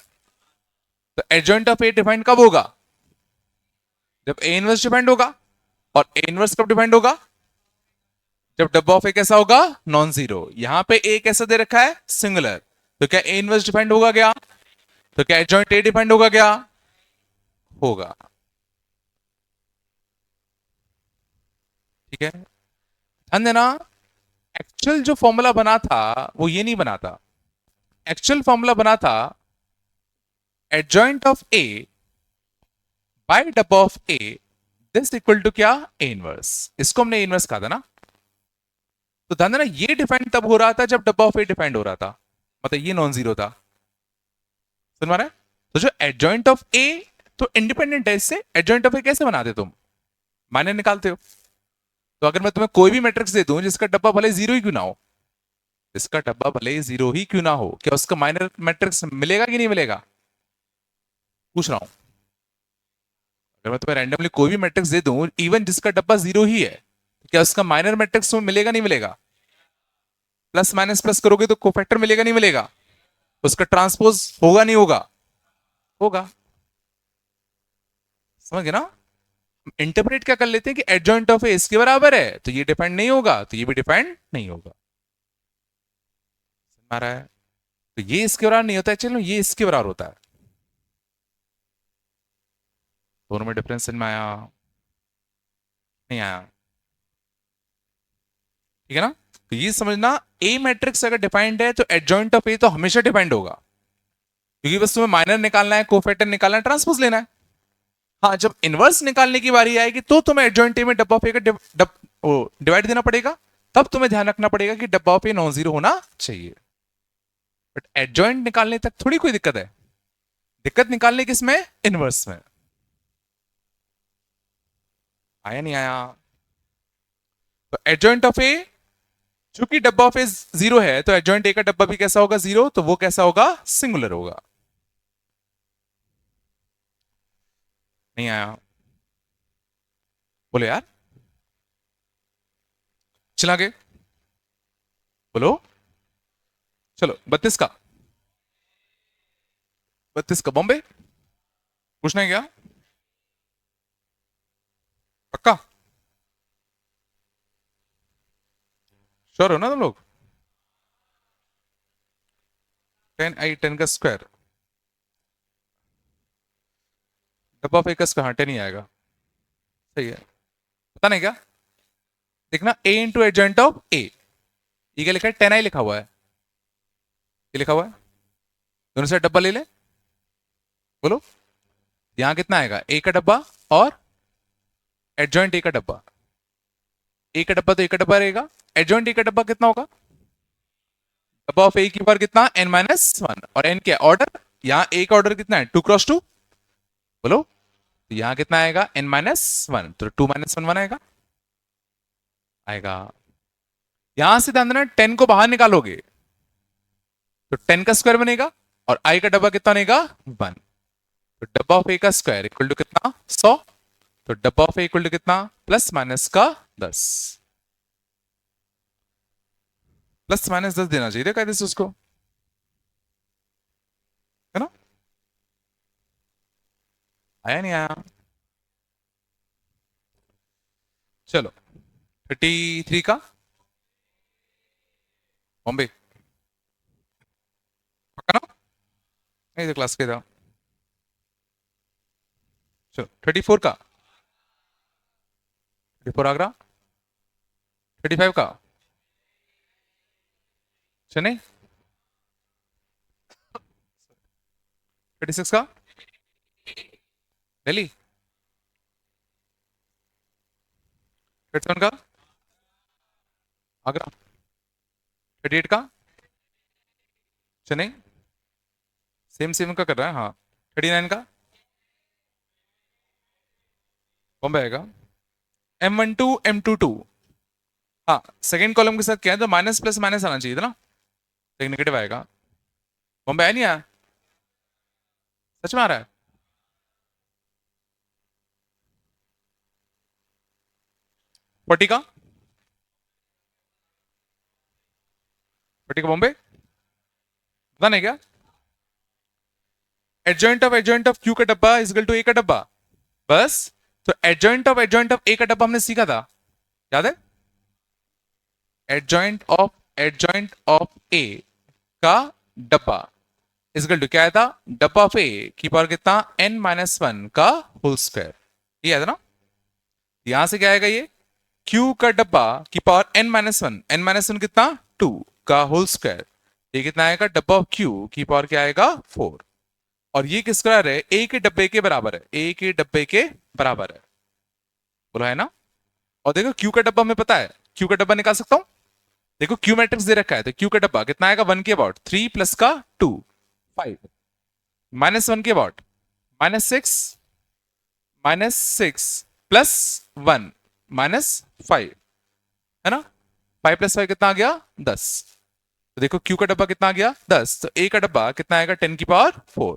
तो एडजॉइंट ऑफ ए डिफाइंड कब होगा? जब ए इनवर्स डिफाइंड होगा। और ए इनवर्स कब डिफाइंड होगा? जब डब्बा ऑफ ए कैसा होगा? Non zero. यहां पे ए कैसा दे रखा है? सिंगुलर। तो क्या ए इनवर्स डिफाइंड होगा क्या? तो क्या एडजॉइंट ए डिफाइंड होगा क्या? होगा। ठीक है, ध्यान देना। एक्चुअल जो फॉर्मूला बना था वो ये नहीं बना था। एक्चुअल फॉर्मूला बना था एडजॉइंट ऑफ ए बाय डब्बा of A this equal to क्या? A inverse. इसको हमने इनवर्स कहा था ना। तो ध्यान देना ये डिफाइंड तब हो रहा था जब डब्बा ऑफ ए डिफाइंड हो रहा था, मतलब ये नॉन जीरो था। सुन रहा है? तो जो एडजॉइंट ऑफ ए तो इंडिपेंडेंट है इससे। एडजॉइंट ऑफ ए कैसे बनाते तुम? माइनर निकालते हो। तो अगर मैं तुम्हें कोई भी मैट्रिक्स दे दूं जिसका डब्बा भले जीरो ही क्यों ना हो, इसका डब्बा भले जीरो ही क्यों ना हो, क्या उसका माइनर मैट्रिक्स मिलेगा कि नहीं मिलेगा? पूछ रहा हूं। अगर मैं तुम्हें रैंडमली कोई भी मैट्रिक्स दे दूं इवन जिसका डब्बा जीरो ही है, तो क्या उसका माइनर मैट्रिक्स तुम्हें मिलेगा नहीं मिलेगा? प्लस माइनस प्लस करोगे तो कोफैक्टर मिलेगा नहीं मिलेगा? उसका ट्रांसपोज होगा नहीं होगा? होगा। समझ गए ना? इंटरप्रेट क्या कर लेते हैं कि एडजॉइंट ऑफ ए इसके बराबर है तो ये डिफाइंड नहीं होगा, तो ये भी डिफाइंड नहीं होगा। समझ आ रहा है? तो ये इसके बराबर नहीं होता है, चलो ये इसके बराबर होता है। दोनों में डिफरेंस में आया नहीं आया? ठीक है ना? तो ये समझना ए मैट्रिक्स अगर डिफाइंड है तो एडजॉइंट ऑफ ए तो हमेशा डिफाइंड होगा, क्योंकि बस तुम्हें माइनर निकालना है, कोफैक्टर निकालना है, ट्रांसपोज लेना है। हाँ, जब इनवर्स निकालने की बारी आएगी तो तुम्हें एडजॉइंट ए में डब्बा ऑफ ए का डिवाइड देना पड़ेगा, तब तुम्हें ध्यान रखना पड़ेगा कि डब्बा ऑफ ए नॉन जीरो होना चाहिए। बट एडजॉइंट निकालने तक थोड़ी कोई दिक्कत है, दिक्कत निकालने किसमें, इनवर्स में। आया नहीं आया? तो एडजॉइंट ऑफ ए, चूंकि डब्बा ऑफ ए जीरो है तो एडजॉइंट ए का डब्बा भी कैसा होगा, जीरो, तो वो कैसा होगा, सिंगुलर होगा। नहीं आया? बोलो यार, चला गए, बोलो। चलो 32 का, 32 का बॉम्बे, पूछना है क्या? पक्का? श्योर हो ना तुम लोग? 10 का स्क्वायर, डब्बा ऑफ ए का स्क्वायर, हाँ 10 ही आएगा, सही है। पता नहीं क्या, देखना a इंटू एडजॉइंट ऑफ ए, ये क्या लिखा है, 10i लिखा हुआ है, ये लिखा हुआ है, दोनों से डब्बा ले ले, बोलो। यहां कितना आएगा, ए का डब्बा और एडजॉइंट ए का डब्बा, ए का डब्बा तो ए का डब्बा रहेगा, एडजॉइंट ए का डब्बा कितना होगा, डब्बा ऑफ ए की पावर कितना, n-1, और n क्या ऑर्डर, यहाँ ए का ऑर्डर कितना है, 2x2, बोलो। तो यहां कितना आएगा, n-1, तो 2 - 1 आएगा, आएगा। यहां से ध्यान देना 10 को बाहर निकालोगे तो 10 का स्क्वायर बनेगा, और आई का डब्बा कितना बनेगा, 1, तो डब्बा ऑफ ए का स्क्वायर इक्वल टू कितना, 100, तो डब्बा ऑफ ए इक्वल टू कितना, प्लस माइनस का 10, प्लस माइनस 10 देना चाहिए कायदे से उसको, है ना? आया नहीं आया? चलो 33 का बॉम्बे, पक्का ना? नहीं तो क्लास के था। चलो 34 का, 34 आगरा, 35 का चेन्नई, 36 का दिल्ली, 37 का आगरा, 38 का चेन्नई, सेम सेम का कर रहा है, हाँ। 39 का बॉम्बे आएगा, M12 M22, हाँ सेकेंड कॉलम के साथ क्या है, तो माइनस प्लस माइनस आना चाहिए था ना, तो एक नेगेटिव आएगा। बॉम्बे आया नहीं आया? सच में आ रहा है? 40 का, 40 का बॉम्बे, पता नहीं क्या, एडजॉइंट ऑफ क्यू का डब्बा इज इक्वल टू ए का डब्बा, बस। तो एडजॉइंट ऑफ ए का डब्बा हमने सीखा था, याद है? एडजॉइंट ऑफ ए का डब्बा इज इक्वल टू क्या आया था, डब्बा ऑफ ए की पावर कितना, n-1 का होल स्क्वायर, ये आया था ना? यहां से क्या आएगा, ये Q का डब्बा की पावर n-1 कितना, 2 का होल स्क्वायर, ये कितना आएगा, डब्बा ऑफ Q की पावर क्या आएगा, 4, और ये किसका है, ए के डब्बे के बराबर है, ए के डब्बे के बराबर है, बोला है ना? और देखो Q का डब्बा हमें पता है, Q का डब्बा निकाल सकता हूं, देखो Q मैट्रिक्स दे रखा है, तो Q का डब्बा कितना आएगा, 1 के अबाउट, 3 प्लस का 2 5, -1 के अबाउट -6, -6 प्लस 1 -5, है ना? 5 प्लस 5 कितना आ गया, 10, तो देखो Q का डब्बा कितना आ गया, 10, तो A का डब्बा कितना आएगा, 10 की पावर 4,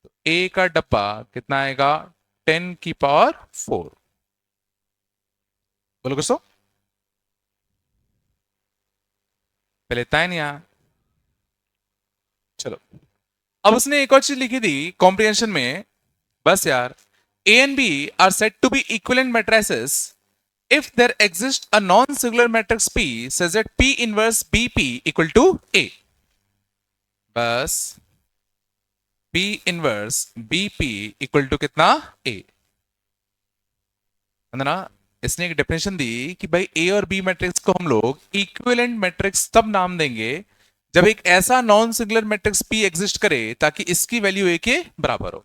तो A का डब्बा कितना आएगा, 10 की पावर 4, बोलो किसो, पहले तय नहीं आया। चलो अब उसने एक और चीज लिखी थी कॉम्प्रिहेंशन में, बस यार, A and B are said to be equivalent matrices if there exists a non-singular matrix P such that P inverse BP equal to A, बस P inverse BP equal to कितना, A, ना? इसने एक definition दी कि भाई A और B matrix को हम लोग इक्विवेलेंट मैट्रिक्स तब नाम देंगे जब एक ऐसा non singular matrix P exist करे ताकि इसकी वैल्यू A के बराबर हो।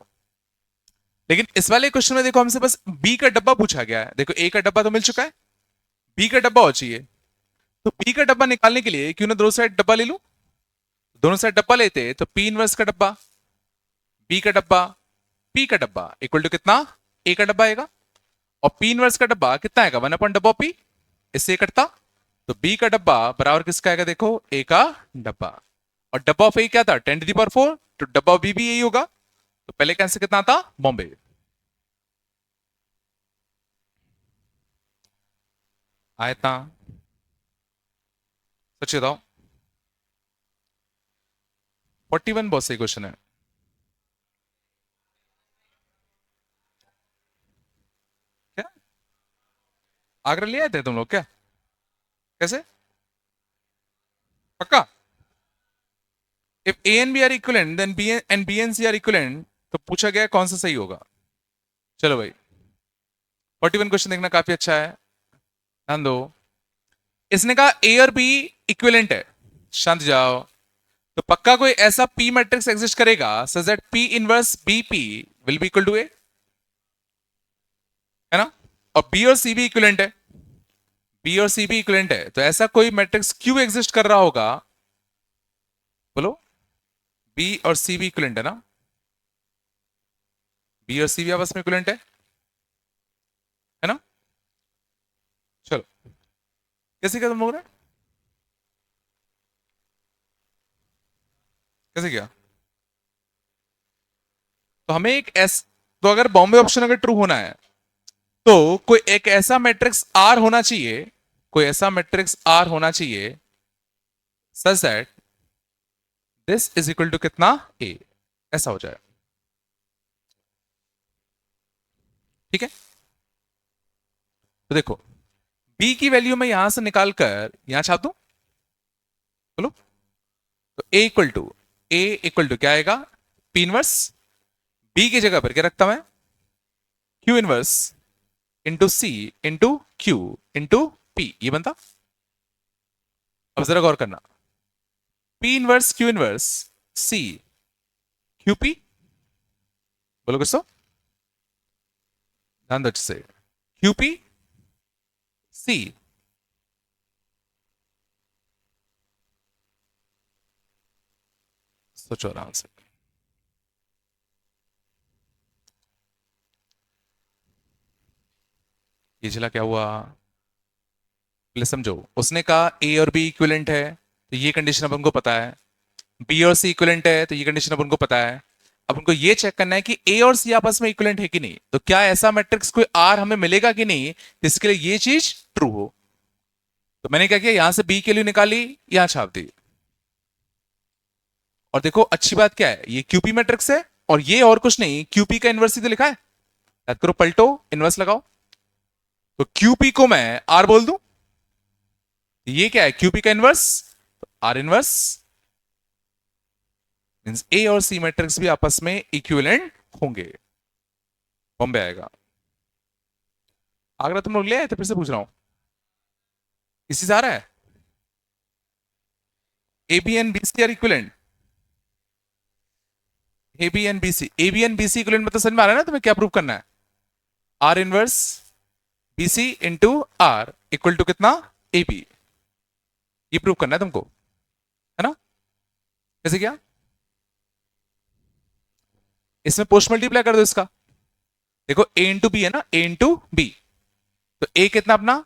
लेकिन इस वाले क्वेश्चन में देखो हमसे बस बी का डब्बा पूछा गया है। देखो ए का डब्बा तो मिल चुका है, बी का डब्बा और चाहिए। तो बी का डब्बा निकालने के लिए क्यों ना दोनों साइड डब्बा ले लूं। दोनों साइड डब्बा लेते तो पी इनवर्स का डब्बा, बी का डब्बा, पी का डब्बा इक्वल टू कितना, ए का डब्बा आएगा। और पी इनवर्स का डब्बा कितना आएगा, 1 डब्बा पी, इससे कटता। तो बी का डब्बा बराबर किसका आएगा, देखो ए का डब्बा। और डब्बा ऑफ ए क्या था, 10⁴, तो डब्बा ऑफ बी भी यही होगा। तो पहले का आंसर कितना था, बॉम्बे। आयता सच बताओ। 41 बहुत सही क्वेश्चन है। क्या आगरा ले आए थे तुम लोग क्या, कैसे, पक्का। If A and B are equivalent then B and B and C are equivalent, तो पूछा गया कौन सा सही होगा। चलो भाई 41 क्वेश्चन देखना काफी अच्छा है, ध्यान दो। इसने कहा ए और बी इक्विवेलेंट है, शांत जाओ। तो पक्का कोई ऐसा पी मैट्रिक्स एग्जिस्ट करेगा such that P inverse B P will be equal to A, है ना। और बी और सी भी इक्विवेलेंट है, बी और सी भी इक्विवेलेंट है, तो ऐसा कोई मैट्रिक्स क्यों एग्जिस्ट कर रहा होगा, बोलो। बी और सी भी इक्विवेलेंट है ना, बी और सी भी आपस में इक्विवेलेंट है ना। चलो कैसे किया तुम लोगों ने, कैसे किया। तो हमें एक एस, तो अगर बॉम्बे ऑप्शन अगर ट्रू होना है तो कोई एक ऐसा मैट्रिक्स आर होना चाहिए, कोई ऐसा मैट्रिक्स आर होना चाहिए such that this is equal to कितना, ए, ऐसा हो जाए। ठीक है, तो देखो बी की वैल्यू मैं यहां से निकालकर यहां छाप दूं, बोलो। तो ए इक्वल टू क्या आएगा, पी इनवर्स, बी की जगह पर क्या रखता मैं, Q inverse into C into Q into P, ये बनता। अब जरा गौर करना, P inverse Q inverse C Q P, बोलो किसको, ध्यान दो से, क्यू पी सी, सोचो आराम से। ये चला क्या हुआ, पहले समझो। उसने कहा ए और बी इक्विवेलेंट है, तो ये कंडीशन अब उनको पता है। बी और सी इक्विवेलेंट है, तो ये कंडीशन अब उनको पता है। अब उनको ये चेक करना है कि ए और सी आपस में इक्विवेलेंट है कि नहीं, तो क्या ऐसा मैट्रिक्स कोई आर हमें मिलेगा कि नहीं, जिसके लिए ये चीज ट्रू हो। तो मैंने क्या किया, यहां से बी के लिए निकाली, यहां छाप दी। और देखो अच्छी बात क्या है, ये क्यूपी मैट्रिक्स है, और ये और कुछ नहीं, क्यूपी का इनवर्स ही तो लिखा है। याद करो, पलटो, इनवर्स लगाओ। तो क्यूपी को मैं आर बोल दूं, ये क्या है, क्यूपी का इनवर्स, आर इनवर्स मींस ए और सी मैट्रिक्स भी आपस में इक्विवेलेंट होंगे, बॉम्बे आएगा। आगरा तुम लोग ले आए थे, फिर से पूछ रहा हूं, इसी से आ रहा है। A B and B C are equivalent, A B and B C, A B and B C equivalent मतलब समझ में आ रहा है ना तुम्हें क्या प्रूव करना है, R inverse B C into R equal to कितना, ए बी, ये प्रूव करना है तुमको, है ना। कैसे क्या, इसमें पोस्ट मल्टीप्लाई कर दो इसका। देखो ए इंटू बी है ना, ए इंटू बी, तो ए कितना अपना,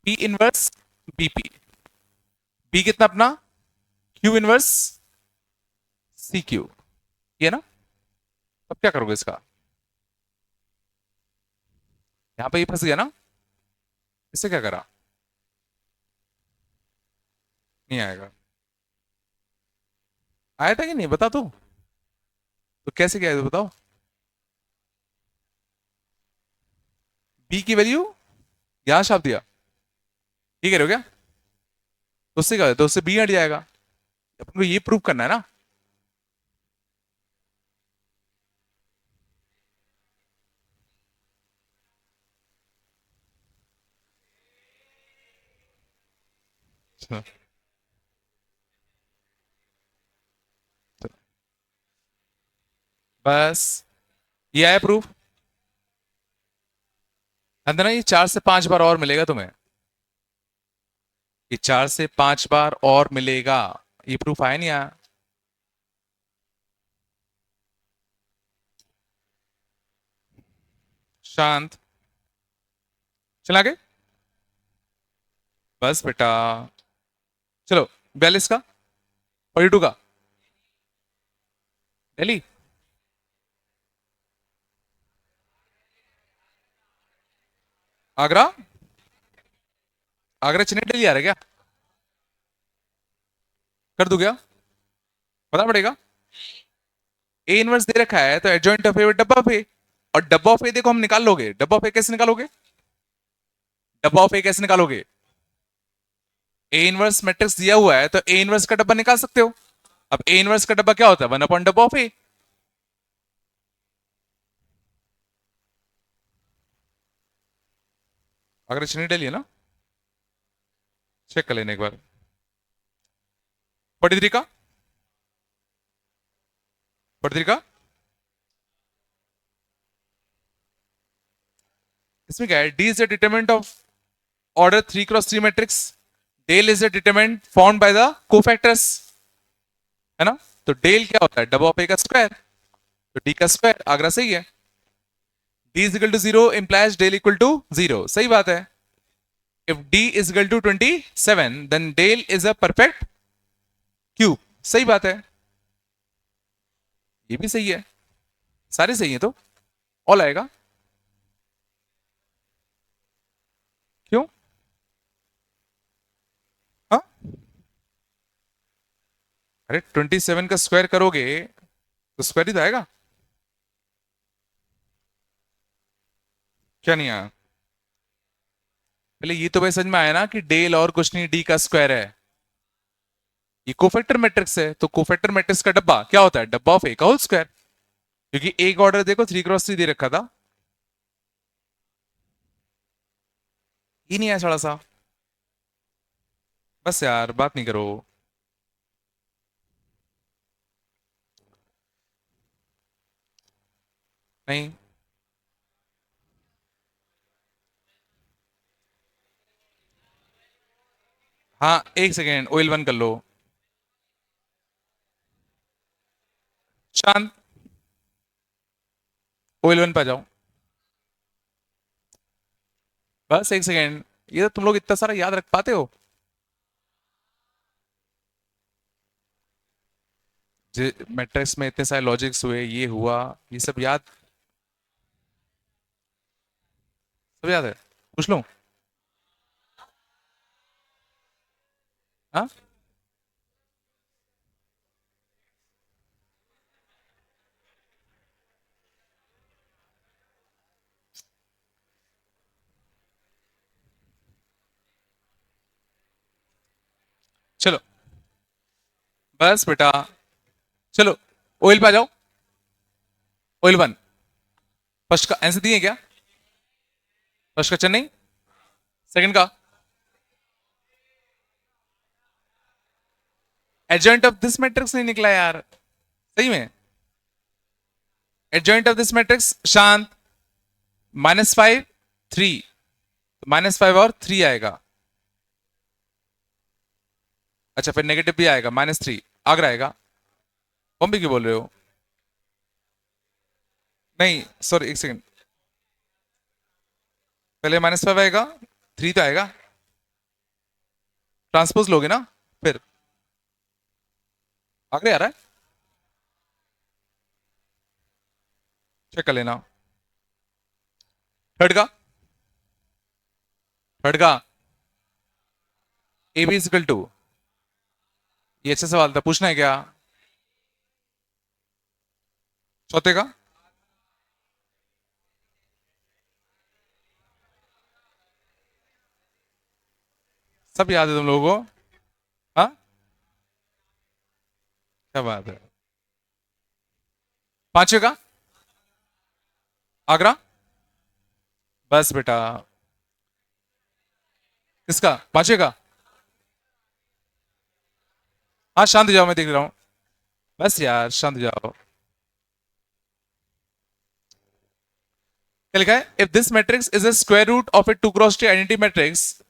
पी इनवर्स बीपी, बी कितना अपना, क्यू इनवर्स सी क्यू, ये ना। अब क्या करोगे इसका, यहां पे ये फंस गया ना, इससे क्या करा, नहीं आएगा। आया था कि नहीं बता, तो कैसे क्या है तो बताओ। बी की वैल्यू यहां छाप दिया, ये कह रहे हो क्या, तो उससे क्या होता है? तो उससे बी हट जाएगा। अपन को ये प्रूव करना है ना। अच्छा, बस ये आया प्रूफ। अंदर ये 4 से 5 बार और मिलेगा तुम्हें, ये 4 से 5 बार और मिलेगा। ये प्रूफ आया नहीं आया? शांत। चला आगे। बस बेटा। चलो 42 का, 42 का। दिल्ली। आगरा। आगरा चेन्नई दिल्ली आ रहा है क्या? कर दूं क्या? पता पड़ेगा। ए इनवर्स दे रखा है तो एडजॉइंट ऑफ ए डब्बा ऑफ ए। और डब्बा ऑफ ए देखो हम निकाल लोगे, डब्बा ऑफ ए कैसे निकालोगे? डब्बा ऑफ ए कैसे निकालोगे? ए इनवर्स मैट्रिक्स दिया हुआ है तो ए इनवर्स का डब्बा निकाल सकते हो। अब ए इनवर्स का डब्बा क्या होता है? 1 अपॉन डब्बा ऑफ ए। अगर चेन्नई दिल्ली है ना, चेक कर लेना एक बार। 43 का, 43 का। इसमें क्या है? D is the determinant of order 3 cross 3 matrix. Del is the determinant found by the cofactors, है ना? तो डेल क्या होता है? डब्बा ऑफ ए का स्क्वायर, तो डी का स्क्वायर। आगरा सही है। D is equal to 0 implies del equal to 0, सही बात है। If D is equal to 27 then del is a perfect cube, सही बात है। ये भी सही है, सारे सही है तो ऑल आएगा। क्यों? हाँ, अरे 27 का स्क्वायर करोगे तो स्क्वायर ही तो आएगा। क्या नहीं आया? पहले ये तो भाई समझ में आया ना कि डेल और कुछ नहीं, डी का स्क्वायर है। ये कोफैक्टर मैट्रिक्स है तो कोफैक्टर मैट्रिक्स का डब्बा क्या होता है? डब्बा ऑफ ए का होल स्क्वायर। क्योंकि एक ऑर्डर देखो 3 क्रॉस 3 दे रखा था। ये नहीं आया थोड़ा सा। बस यार बात नहीं करो। नहीं। हाँ एक सेकेंड, ऑयल वन कर लो। शांत। ऑयल वन पे आ जाओ। बस एक सेकेंड। ये तो तुम लोग इतना सारा याद रख पाते हो? मैट्रिक्स में इतने सारे लॉजिक्स हुए, ये हुआ, ये सब याद, सब याद है। पूछ लो। हाँ। चलो बस बेटा। चलो ऑयल पे आ जाओ। Oil one. फर्स्ट का आंसर दिए क्या? फर्स्ट का चेन्नई, सेकंड का एडजॉइंट ऑफ दिस मैट्रिक्स नहीं निकला यार, सही में। एडजॉइंट ऑफ दिस मैट्रिक्स शांत, -5 3, -5 और 3 आएगा। अच्छा फिर नेगेटिव भी आएगा, -3 आगरा आएगा। बॉम्बे क्यों बोल रहे हो? नहीं सॉरी एक सेकंड, पहले -5 आएगा, 3 तो आएगा। ट्रांसपोज लोगे ना फिर आगरे आ रहा है। चेक कर लेना। थर्ड का, थर्ड का ए बी इजिकल टू, ये अच्छा सवाल था, पूछना है क्या? चौथे का सब याद है तुम लोगों को? हाँ, क्या बात है। पांचवे का आगरा। बस बेटा। किसका? पांचवे का। हाँ शांत हो जाओ, मैं देख रहा हूँ। बस यार शांत हो जाओ। क्या लिखा है? If this matrix is a square root of a 2x2 identity matrix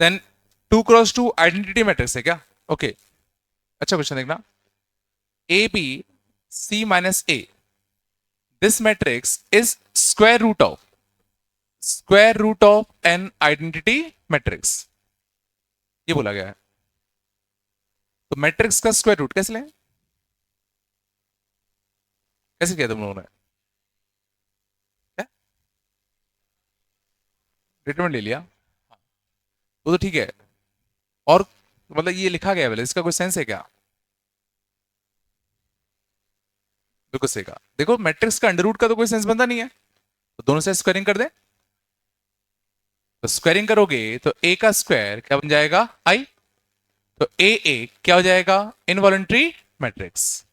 then 2x2 identity matrix है क्या? ओके अच्छा क्वेश्चन देखना, A B C minus A, this matrix is square root of an identity matrix, ये बोला गया है। तो matrix का स्क्वायर रूट कैसे लें? कैसे किया तुम लोगों ने? क्या डिटरमिनेंट ले लिया? वो तो ठीक है, और मतलब ये लिखा गया है, इसका कोई सेंस है क्या? बिल्कुल सही कहा। देखो मैट्रिक्स का अंडर रूट का तो कोई सेंस बनता नहीं है, तो दोनों से स्क्वायरिंग कर दे। तो स्क्वायरिंग करोगे तो ए का स्क्वायर क्या बन जाएगा? आई। तो ए क्या हो जाएगा? Involuntary matrix.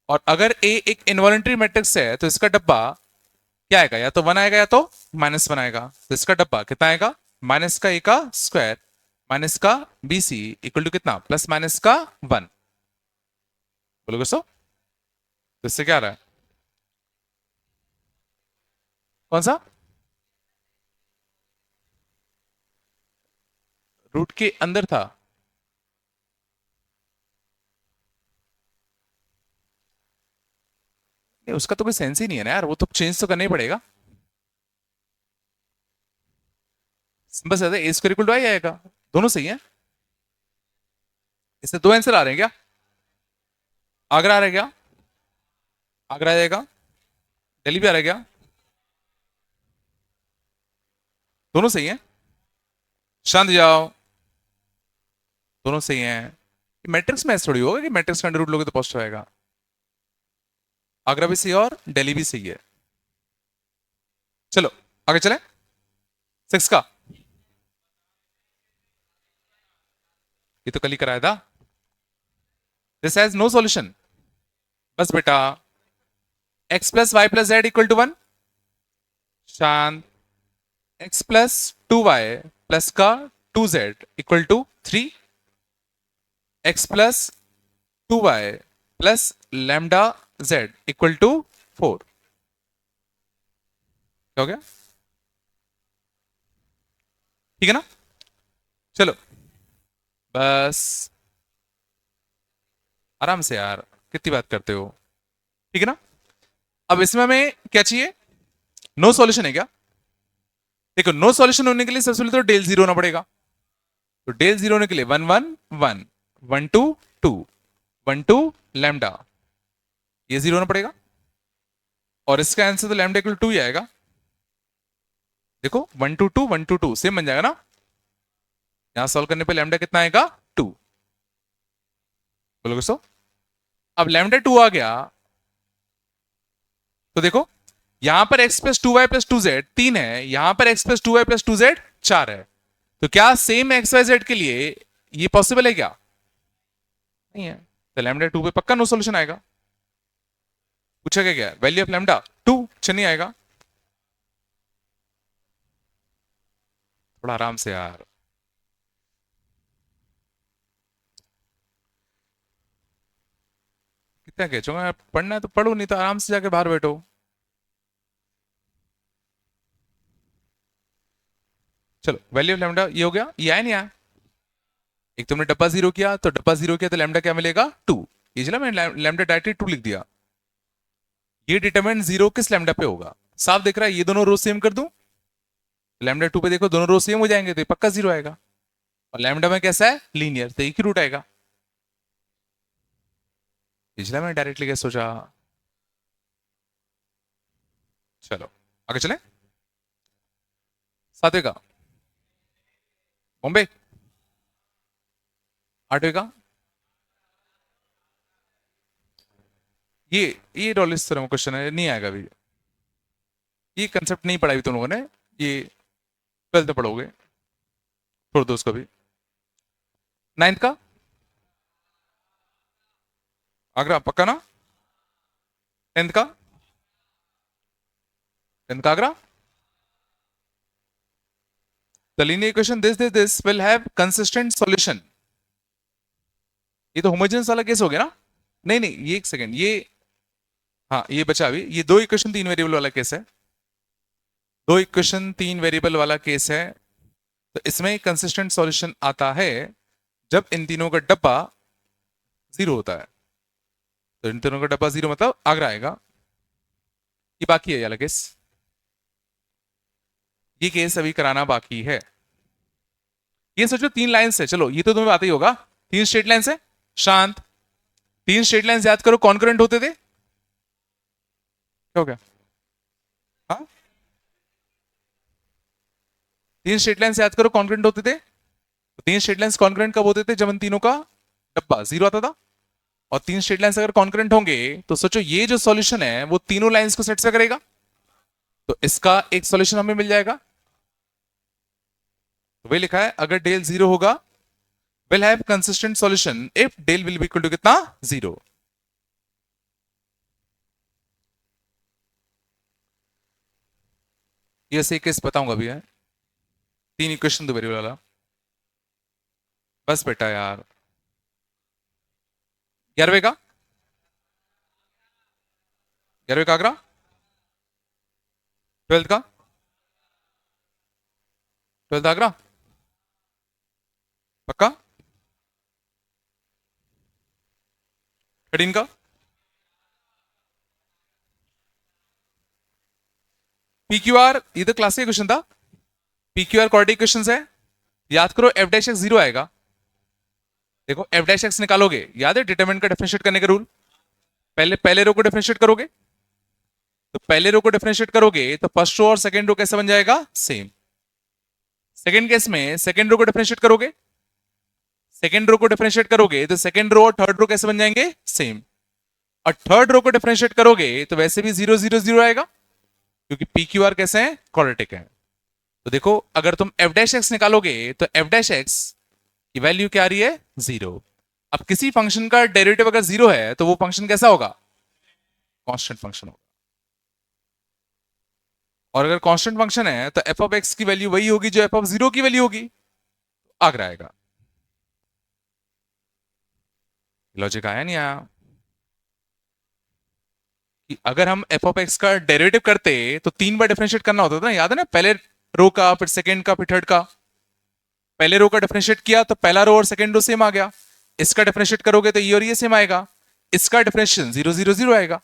और अगर ए एक इनवॉलेंट्री मैट्रिक्स है तो इसका डब्बा क्या आएगा? या तो 1 आएगा या तो -1 आएगा। तो इसका डब्बा कितना आएगा? माइनस का ए का स्क्वायर माइनस का बी सी इक्वल टू कितना? प्लस माइनस का 1। बोलोगे सो? तो इससे क्या आ रहा है? कौन सा? रूट के अंदर था? नहीं, उसका तो कोई सेंस ही नहीं है ना यार, वो तो चेंज तो करना ही पड़ेगा। बस ऐसा ए स्क्वायर इक्वल टू आई आएगा, दोनों सही है। इससे दो आंसर आ रहे हैं क्या? आगरा आ रहा है क्या? आगरा आ जाएगा, दिल्ली भी आ रहा है क्या? दोनों सही है। शांत जाओ, दोनों सही हैं। मैट्रिक्स में ऐसा थोड़ी होगा कि मैट्रिक्स का अंडर रूट लोगे तो पॉजिटिव आएगा। आगरा भी सही है और दिल्ली भी सही है। चलो आगे चलें। 6 का ये तो कल ही कराया था। This has no solution. बस बेटा, x plus Y plus Z equal to 1। शांत। x प्लस 2y प्लस का 2z equal to 3। x plus 2y plus lambda z equal to 4। क्या हो गया? ठीक है ना? चलो बस आराम से यार, कितनी बात करते हो? ठीक है ना? अब इसमें हमें क्या चाहिए? नो सॉल्यूशन है क्या? देखो नो सॉल्यूशन होने के लिए सबसे पहले तो डेल जीरो होना पड़ेगा। तो डेल जीरो होने के लिए 1 1 1 1 2 2 1 2 लैम्डा, ये जीरो होना पड़ेगा। और इसका आंसर तो लैम्डा इक्वल 2 ही आएगा। देखो 1 2 2 1 2 2 सेम बन जाएगा ना? यहां सॉल्व करने पे लैम्डा कितना आएगा? 2। बोलोगे सो? अब लैम्डा 2 आ गया तो देखो यहां पर x plus 2y plus 2z 3 है, यहां पर x plus 2y plus 2z 4 है। तो क्या सेम एक्स वाई जेड के लिए ये पॉसिबल है क्या? नहीं है। तो लैम्डा 2 पे पक्का नो सॉल्यूशन आएगा। पूछा क्या? वैल्यू ऑफ लैम्डा 2 नहीं आएगा। थोड़ा आराम से यार। कितना खींचूंगा? पढ़ना है तो पढ़ो, नहीं तो आराम से जाके बाहर बैठो। चलो वैल्यू ऑफ लैम्डा ये हो गया, ये आया नहीं आया? एक तुमने डब्बा जीरो किया, तो डब्बा जीरो किया तो लैम्डा क्या मिलेगा? 2। ये चला मैंने लैम्डा डायरेक्टली 2 लिख दिया। ये डिटरमिनेंट जीरो किस लैम्डा पे होगा? साफ दिख रहा है, ये दोनों रो सेम कर दूं, लैम्डा 2 पे देखो दोनों रो सेम हो जाएंगे तो ये पक्का जीरो आएगा। और लैम्डा में कैसा है? लीनियर, तो एक ही रूट आएगा। पिछला मैंने डायरेक्टली क्या सोचा। चलो आगे चले। सातवें का बॉम्बे, आठवें का ये डॉलिस थ्योरम क्वेश्चन है, नहीं आएगा अभी। ये कंसेप्ट नहीं पढ़ा अभी तुम लोगों ने, ये 12th में पढ़ोगे, छोड़ दो उसको भी। 9th का आगरा पक्का ना? 10th का? 10th का Agra. The linear equation this will have consistent solution। ये तो होमोजेनस वाला केस हो गया ना? नहीं नहीं, ये एक सेकंड, ये हाँ ये बचा अभी, ये दो इक्वेशन 3 वेरिएबल वाला केस है। दो इक्वेशन तीन वेरिएबल वाला केस है, तो इसमें कंसिस्टेंट सॉल्यूशन आता है जब इन तीनों का डब्बा जीरो होता है। तो इन तीनों का डब्बा जीरो मतलब आगरा आएगा। ये बाकी है ये वाला केस, ये केस अभी कराना बाकी है। ये सोचो तीन लाइन है, चलो ये तो तुम्हें आता ही होगा, तीन स्ट्रेट लाइन है शांत। तीन स्ट्रेट लाइन याद करो कॉन्करेंट होते थे, क्या हो गया? हाँ, तीन स्ट्रेट लाइन याद करो कॉन्करेंट होते थे। तो तीन स्ट्रेट लाइंस कॉन्करेंट कब होते थे? जब इन तीनों का डब्बा जीरो आता था। और तीन स्ट्रेट लाइंस अगर कॉन्करेंट होंगे तो सोचो ये जो सॉल्यूशन है वो तीनों लाइंस को सेटिस्फाई करेगा, तो इसका एक सॉल्यूशन हमें मिल जाएगा। तो वही लिखा है, अगर डेल जीरो होगा will have consistent solution if del will be equal to कितना? जीरो। ये से केस बताऊंगा अभी है, तीन इक्वेशन दो वेरिएबल वाला। बस बेटा यार, 11वें का, 11वें का आगरा, 12th का, 12th आगरा पक्का, 13 का, पी क्यू आर, ये तो क्लासिक क्वेश्चन था। P Q R quadratic equation है, याद करो एफ डैश एक्स जीरो आएगा। देखो एफ डैश एक्स निकालोगे, याद है डिटरमिनेंट का डिफरेंशिएट करने का रूल, पहले पहले रो को डिफरेंशिएट करोगे, तो पहले रो को डिफरेंशिएट करोगे तो फर्स्ट रो और सेकंड रो कैसे बन जाएगा? सेम। सेकंड केस में सेकंड रो को डिफरेंशिएट करोगे, सेकंड रो को डिफरेंशिएट करोगे तो सेकंड रो और थर्ड रो कैसे बन जाएंगे? सेम। और थर्ड रो को डिफरेंशिएट करोगे तो वैसे भी जीरो जीरो जीरो आएगा, क्योंकि पी क्यू आर कैसे हैं? क्वाड्रेटिक है। तो देखो अगर तुम एफ डैश एक्स निकालोगे तो एफ डैश एक्स की वैल्यू क्या आ रही है? जीरो। अब किसी फंक्शन का डेरिवेटिव अगर जीरो है तो वो फंक्शन कैसा होगा? कांस्टेंट फंक्शन होगा। और अगर कांस्टेंट फंक्शन है तो एफ ऑफ एक्स की वैल्यू वही होगी जो एफ ऑफ जीरो की वैल्यू होगी, आगे आएगा। लॉजिक आया नहीं आया? कि अगर हम एफ ऑफ एक्स का डेरिवेटिव करते तो तीन बार डिफरेंशिएट करना होता था ना, याद है ना? पहले रो का, फिर सेकंड का, फिर थर्ड का। पहले रो का डिफरेंशिएट किया तो पहला रो और सेकंड रो सेम आ गया, इसका डिफरेंशिएट करोगे तो ये और ये सेम आएगा, इसका डिफरेंशिएशन जीरो जीरो जीरो आएगा।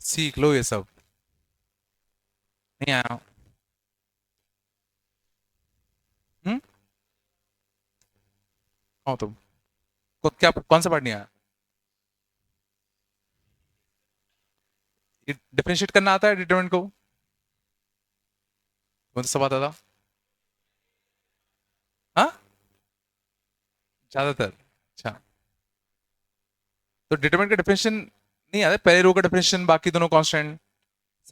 सीख लो ये सब, नहीं आया? हम्म, कौन तुम क्या कौन सा पार्ट नहीं आया? डिफरेंशिएट करना आता है डिटरमिनेंट को? कौन सा सब आता था? हाँ, ज्यादातर। अच्छा, तो डिटरमिनेंट का डिफरेंशिएशन नहीं आता? पहले रो का डिफरेंशिएशन बाकी दोनों कांस्टेंट,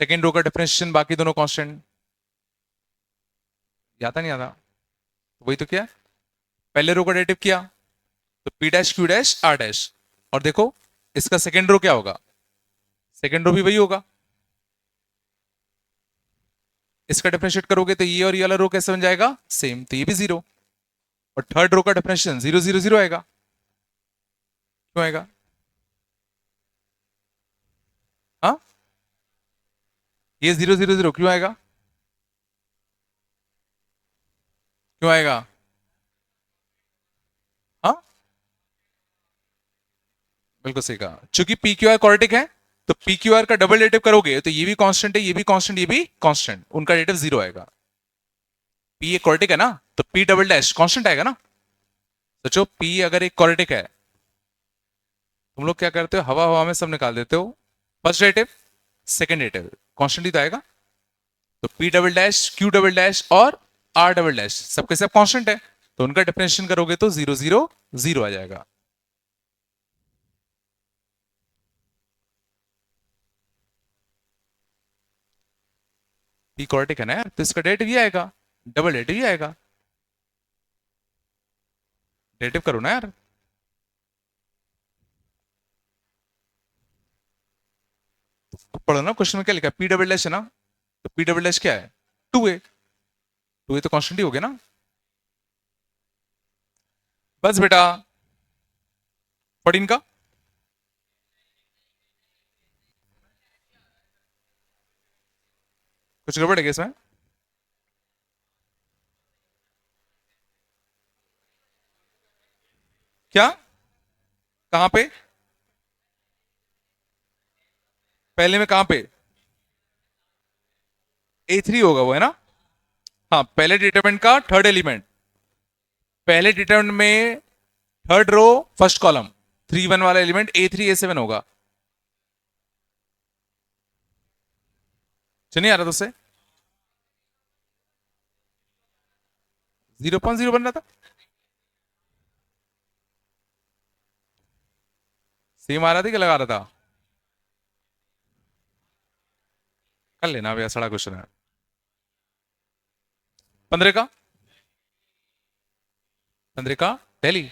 सेकंड रो का डिफरेंशिएशन बाकी दोनों कांस्टेंट, आता नहीं आता? वही तो किया, पहले रो का डेरिवेटिव किया तो P dash Q dash R dash, और देखो इसका सेकंड रो क्या होगा? सेकंड रो भी वही होगा, इसका डिफरेंशिएट करोगे तो ये और ये वाला रो कैसे बन जाएगा? सेम, तो ये भी जीरो। और थर्ड रो का डिफरेंशिएशन जीरो जीरो जीरो आएगा, क्यों आएगा? हाँ, ये जीरो जीरो जीरो क्यों आएगा? क्यों आएगा? हाँ, बिल्कुल सही कहा, चूंकि पी क्यू आर क्वाड्रेटिक है तो पी क्यू आर का डबल डेरिवेटिव करोगे तो ये भी कांस्टेंट है, ये भी कांस्टेंट, ये भी कांस्टेंट, उनका डेरिवेटिव जीरो आएगा। पी एक क्वाड्रेटिक है ना, तो पी डबल डैश कांस्टेंट आएगा ना। सोचो पी अगर एक क्वाड्रेटिक है, तुम लोग क्या करते हो? हवा हवा में सब निकाल देते हो, first derivative second derivative constant ही तो आएगा। तो P double dash Q double dash और आर डबल डैश सबके सब कांस्टेंट है, तो उनका डिफरेंशिएशन करोगे तो जीरो जीरो जीरो आ जाएगा। पी क्वाड्रेटिक है ना यार, तो इसका डेरिवेटिव ये आएगा, डबल डेरिवेटिव ये आएगा। डेरिवेटिव करो ना यार। अब पढ़ो ना, क्वेश्चन में क्या लिखा है? पी डबल डैश है ना, तो पी डबल डैश क्या है? टू ए, टू ए तो कांस्टेंट ही हो गया ना। बस बेटा, 14 का, कुछ गड़बड़ है क्या इसमें? क्या? कहाँ पे? पहले में कहाँ पे? A3 होगा वो, है ना? हाँ, पहले डिटरमिनेंट का थर्ड एलिमेंट। पहले डिटरमिनेंट में थर्ड रो फर्स्ट कॉलम, 3 1 वाला एलिमेंट A3 A7 होगा। चलिए आ रहा तो उससे 0.0 बन रहा था। सेम आ रहा था कि लगा रहा था? कर लेना भैया, सड़ा क्वेश्चन है। 15 का, 15 का दिल्ली।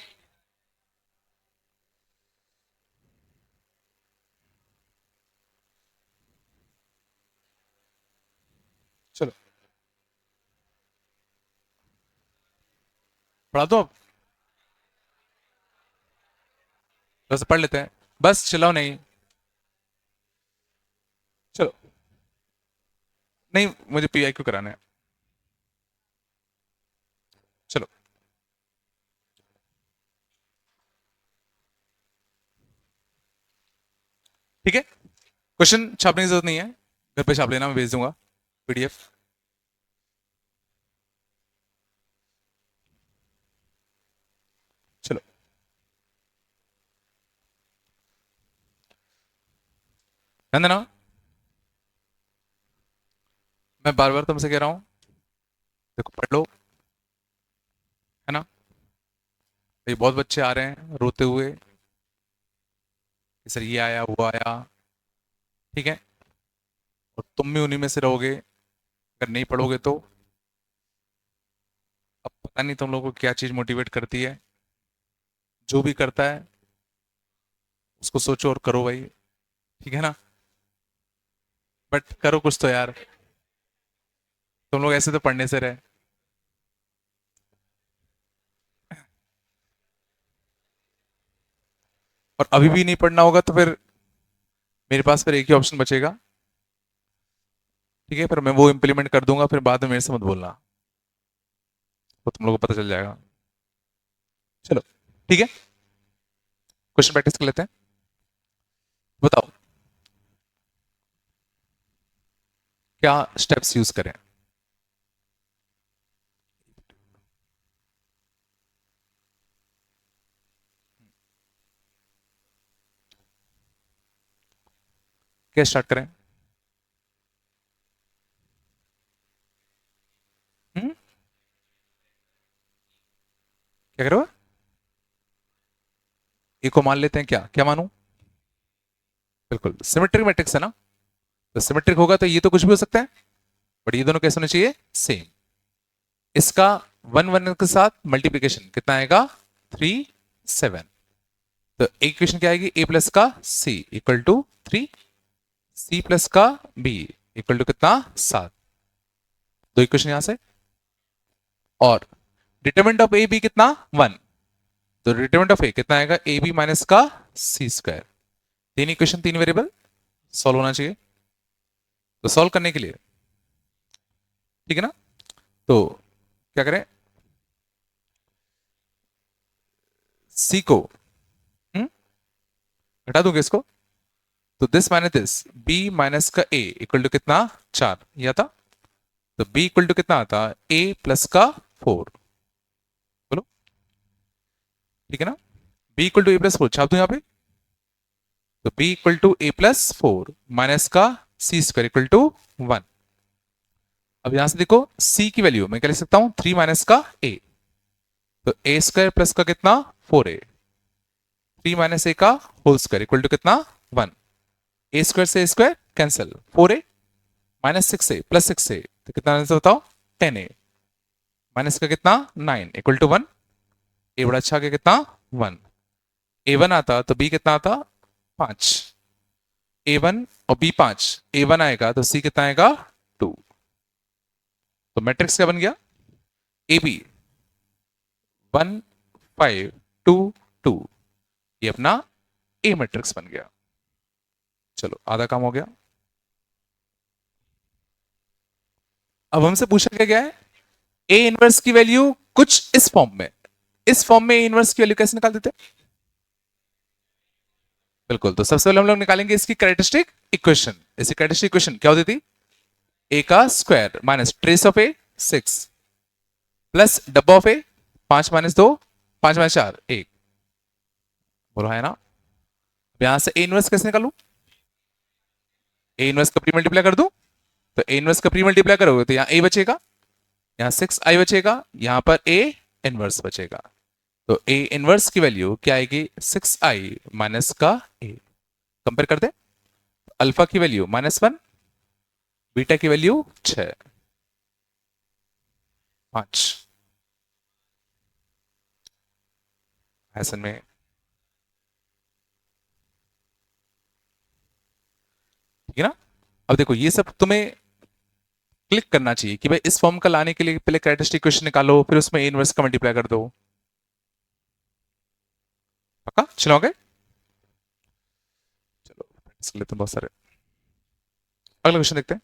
चलो पढ़ा दो अब। बस पढ़ लेते हैं, बस चिल्लाओ नहीं। चलो, नहीं मुझे PIQ कराना है। चलो ठीक है, क्वेश्चन छापने की जरूरत नहीं है, घर पे छाप लेना, मैं भेज दूंगा PDF। चलो, ध्यान देना, मैं बार बार तुमसे कह रहा हूं, देखो पढ़ लो, है ना? ये बहुत बच्चे आ रहे हैं रोते हुए कि सर ये आया वो आया, ठीक है? और तुम भी उन्हीं में से रहोगे अगर नहीं पढ़ोगे तो। अब पता नहीं तुम लोगों को क्या चीज मोटिवेट करती है, जो भी करता है उसको सोचो और करो भाई, ठीक है ना? बट करो कुछ तो यार, तुम लोग ऐसे तो पढ़ने से रहे। और अभी भी नहीं पढ़ना होगा तो फिर मेरे पास फिर एक ही ऑप्शन बचेगा, ठीक है? फिर मैं वो इम्प्लीमेंट कर दूंगा, फिर बाद में मेरे से मत बोलना, तो तुम लोगों को पता चल जाएगा। चलो ठीक है, क्वेश्चन प्रैक्टिस कर लेते हैं। बताओ क्या स्टेप्स यूज करें? क्या स्टार्ट करें? हम्म? क्या करो? ए को मान लेते हैं, क्या क्या मानूं? बिल्कुल सिमेट्रिक मैट्रिक्स है ना, तो सिमेट्रिक होगा तो ये तो कुछ भी हो सकता है, बट ये दोनों कैसे होने चाहिए? सेम। इसका 1 1 के साथ मल्टीप्लीकेशन कितना आएगा? 3 7। तो एक इक्वेशन क्या आएगी? A+C = 3, C+B = कितना? 7। दो इक्वेशन यहां से। और डिटरमिनेंट ऑफ ए बी कितना? 1। तो डिटरमिनेंट ऑफ ए कितना आएगा? AB माइनस का C²। तीन इक्वेशन, तीन वेरिएबल सॉल्व होना चाहिए। तो सॉल्व करने के लिए, ठीक है ना, तो क्या करें? सी को घटा दूंगे इसको, तो this minus this, B minus का ए इक्वल टू कितना? 4 यह था। तो बी इक्वल टू कितना आता? A+4। बोलो, ठीक है ना? बी इक्वल टू A+4 छाप दूं यहाँ पे, तो B equal to A+4 minus का C² इक्वल टू 1। अब यहां से देखो C की वैल्यू मैं क्या लिख सकता हूं? 3 माइनस का A, तो A² प्लस का कितना? 4A, 3 - A का होल स्क्वायर इक्वल टू कितना? 1। A² से A² cancel, 4A minus 6A plus 6A, तो कितना आंसर बताओ? 10A माइनस का कितना? 9 इक्वल टू 1। ए बड़ा अच्छा, के कितना? 1। A1 आता तो बी कितना आता? 5। A1 और बी 5, A1 आएगा तो सी कितना आएगा? 2। तो मैट्रिक्स क्या बन गया? ए बी 1 5 2 2, ये अपना ए मैट्रिक्स बन गया। चलो आधा काम हो गया। अब हमसे पूछा क्या गया है, ए इनवर्स की वैल्यू कुछ इस फॉर्म में, इस फॉर्म में ए इनवर्स की वैल्यू कैसे निकाल देते हैं? बिल्कुल, तो सबसे पहले हम लोग निकालेंगे इसकी कैरेक्टरिस्टिक इक्वेशन। इसकी कैरेक्टरिस्टिक इक्वेशन क्या होती थी, ए का square minus trace of A 6 plus डब्बा ऑफ ए 5 माइनस 2 5 माइनस 4 1। बोलो है ना। यहां से ए इनवर्स कैसे निकालू, ए इनवर्स का प्री मल्टीप्लाई कर दूं, तो ए इनवर्स का प्री मल्टीप्लाई करोगे तो यहाँ ए बचेगा, यहाँ 6i बचेगा, यहाँ पर ए इनवर्स बचेगा। तो ए इनवर्स की वैल्यू क्या आएगी, 6i माइनस का ए। कंपेयर कर दे, अल्फा की वैल्यू -1, बीटा की वैल्यू 6 5। ऐसे में ठीक है ना। अब देखो ये सब तुम्हें क्लिक करना चाहिए कि भाई इस फॉर्म का लाने के लिए पहले कैरेक्टरिस्टिक इक्वेशन निकालो, फिर उसमें ए इनवर्स का मल्टीप्लाई कर दो। पक्का चलो गए, चलो प्रैक्टिस कर लेते हैं बहुत सारे। अगला क्वेश्चन देखते हैं।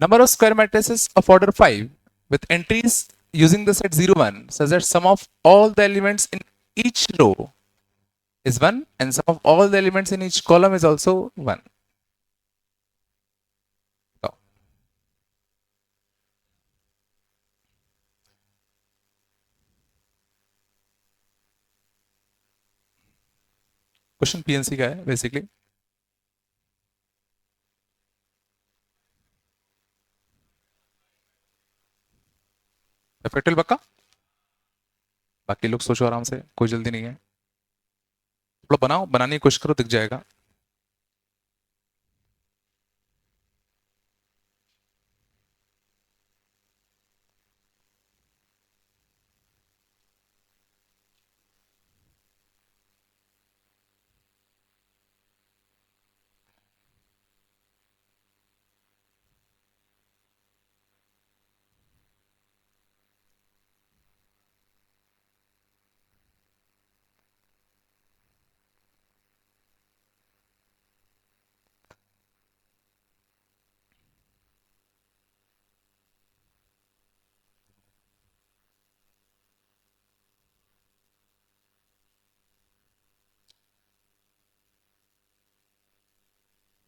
Number of square matrices of order 5 with entries using the set 0 1 such that sum of all the elements in each row is 1 and sum of all the elements in each column is also 1. So, question PNC का है basically. Factorial पक्का, बाकी लोग सोचो आराम से, कोई जल्दी नहीं है, थोड़ा बनाओ, बनाने की कोशिश करो, दिख जाएगा।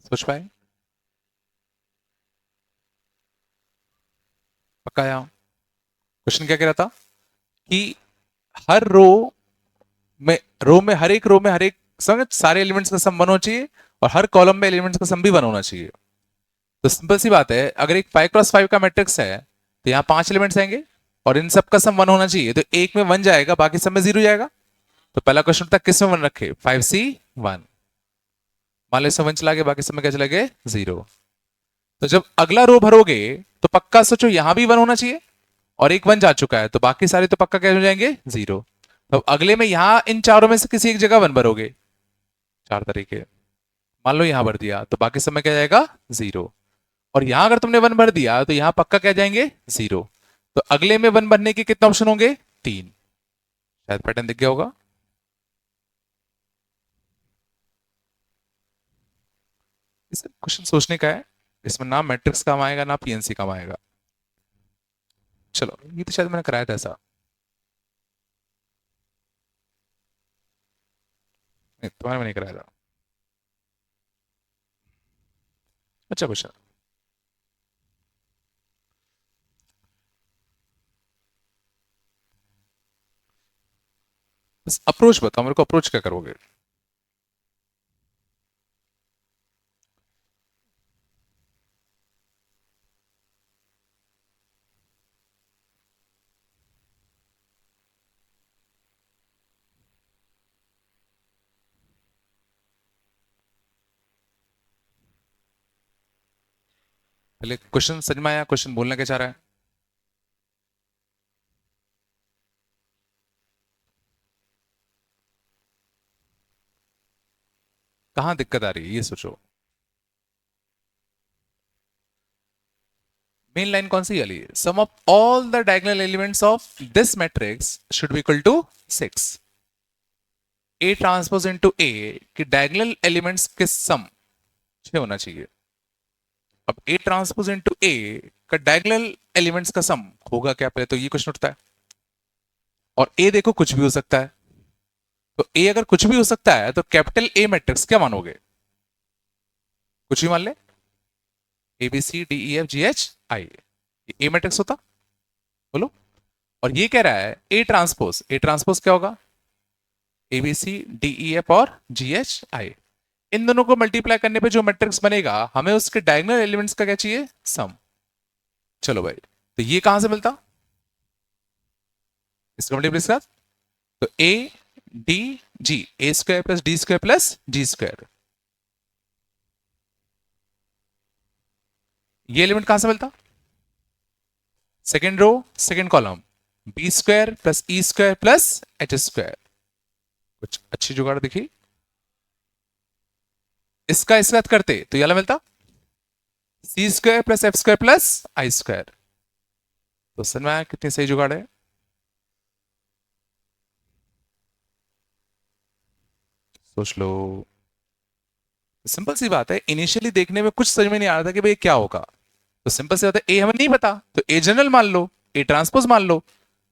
सोच पाए, पक्का आया। क्वेश्चन क्या कह रहा था कि हर रो में हर एक समझ सारे एलिमेंट्स का सम 1 होना चाहिए और हर कॉलम में एलिमेंट्स का सम भी 1 होना चाहिए। तो सिंपल सी बात है, अगर एक 5x5 का मैट्रिक्स है तो यहाँ 5 एलिमेंट्स आएंगे और इन सब का सम 1 होना चाहिए, तो एक में 1 जाएगा, बाकी सब में 0 जाएगा। तो पहला क्वेश्चन था किस में 1 रखे, 5c1, मान लो इसमें 1 चला गया, बाकी सब में क्या चला गया, 0। तो जब अगला रो भरोगे तो पक्का सोचो यहां भी 1 होना चाहिए और एक 1 जा चुका है, तो बाकी सारे तो पक्का क्या हो जाएंगे, 0। तो अगले में यहां इन चारों में से किसी एक जगह 1 भरोगे, 4 तरीके, मान लो यहां भर दिया तो बाकी सब में क्या जाएगा, 0। और यहां अगर तुमने 1 भर दिया तो यहां पक्का क्या जाएंगे, 0। तो अगले में 1 भरने के कितने ऑप्शन होंगे, 3। शायद पैटर्न दिख गया होगा। इस क्वेश्चन सोचने का है, इसमें ना मैट्रिक्स काम आएगा ना पीएनसी काम आएगा। चलो ये तो शायद मैंने कराया था ऐसा, नहीं तुम्हारे में नहीं कराया था। अच्छा क्वेश्चन, बस अप्रोच बताओ मेरे को, अप्रोच क्या करोगे। पहले क्वेश्चन समझ में आया, क्वेश्चन बोलना क्या चाह रहा है। कहां दिक्कत आ रही है ये सोचो। मेन लाइन कौन सी वाली है, sum of all the diagonal elements of this matrix should be equal to 6। A transpose into A कि डायगोनल एलिमेंट्स के सम 6 होना चाहिए। अब ए ट्रांसपोज इनटू ए का डायगोनल एलिमेंट्स का सम होगा क्या, पहले तो ये क्वेश्चन उठता है। और ए देखो कुछ भी हो सकता है, तो ए अगर कुछ भी हो सकता है तो कैपिटल ए मैट्रिक्स क्या मानोगे? कुछ भी मान ले, A B C D E F G H I, A matrix होता, बोलो। और ये कह रहा है ए ट्रांसपोज क्या होगा? A B C D E F और जी एच आई, इन दोनों को मल्टीप्लाई करने पे जो मैट्रिक्स बनेगा हमें उसके डायगोनल एलिमेंट्स का क्या चाहिए? सम। चलो भाई, तो ये कहां से मिलता? इसका मल्टीप्लाई के साथ, तो A D G, A square plus D square plus G square, ये एलिमेंट कहां से मिलता? Second row second column, B square plus E square plus H square. कुछ अच्छी जुगाड़ दिखी? इसका इसके साथ करते तो ये वाला मिलता, C square plus F square plus I square. तो समझ में आया कितनी सही जुगाड़ है? सोच लो, सिंपल सी बात है। इनिशियली देखने में कुछ समझ में नहीं आ रहा था कि भाई क्या होगा, तो सिंपल सी बात है, ए हमें नहीं पता तो ए जनरल मान लो, ए ट्रांसपोज मान लो,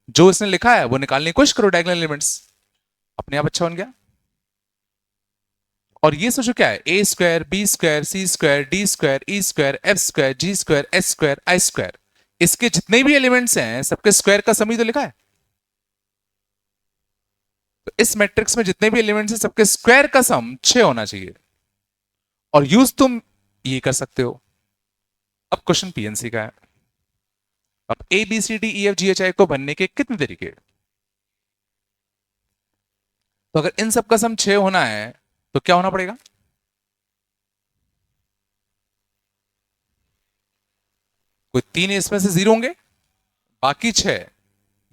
जो इसने लिखा है वो निकालने की कोशिश करो, डायगोनल एलिमेंट्स, अपने आप अच्छा बन गया। और ये सोचो क्या है, ए स्क्वायर बी स्क्वायर सी square D square E square F square जी स्क्वायर एच स्क्वायर आई स्क्वायर, इसके जितने भी एलिमेंट्स हैं सबके स्क्वायर का सम ही तो लिखा है। तो इस मैट्रिक्स में जितने भी एलिमेंट्स हैं सबके स्क्वायर का सम 6 होना चाहिए। और यूज तुम ये कर सकते हो। अब क्वेश्चन पीएनसी का है। अब A B C D E F G H I को बनने के कितने तरीके? तो अगर इन सब का सम 6 होना है तो क्या होना पड़ेगा? कोई 3 इसमें से 0 होंगे, बाकी 6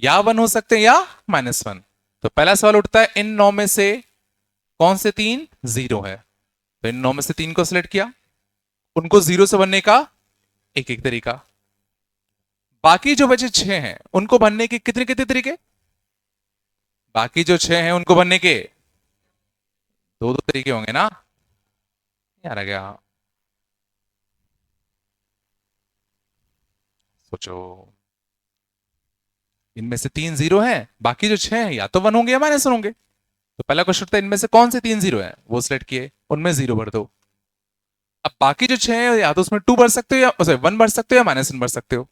या 1 हो सकते हैं या -1। तो पहला सवाल उठता है, इन 9 में से कौन से 3 0 है? तो इन 9 में से 3 को सिलेक्ट किया, उनको 0 से बनने का एक एक तरीका। बाकी जो बचे 6 हैं उनको बनने के कितने कितने तरीके? बाकी जो 6 हैं उनको बनने के दो दो तरीके होंगे ना, यार आ गया। सोचो, इनमें से 3 0 हैं, बाकी जो 6 हैं या तो 1 होंगे या -1 होंगे। तो पहला क्वेश्चन था, इनमें से कौन से 3 0 हैं? वो सिलेक्ट किए, उनमें 0 भर दो। अब बाकी जो 6 हैं या तो उसमें 2 भर सकते हो या 1 भर सकते हो या -1 भर सकते हो।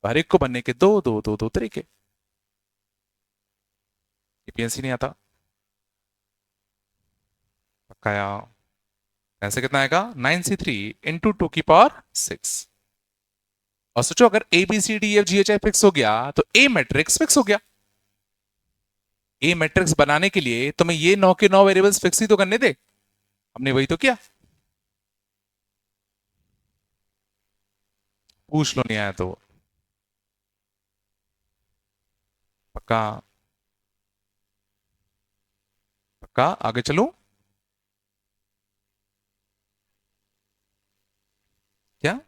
हर एक को बनने के दो दो दो दो तरीके। पीएनसी नहीं आता पक्का यार। ऐसे कितना आएगा? 9c3 इंटू 2 की पावर 6। और सोचो, अगर A B C D F G H I fix हो गया तो ए मैट्रिक्स फिक्स हो गया। ए मैट्रिक्स बनाने के लिए तुम्हें ये 9 के 9 वेरिएबल्स फिक्स ही तो करने थे, हमने वही तो किया। पूछ लो, नहीं आया तो पक्का पक्का आगे चलो। क्या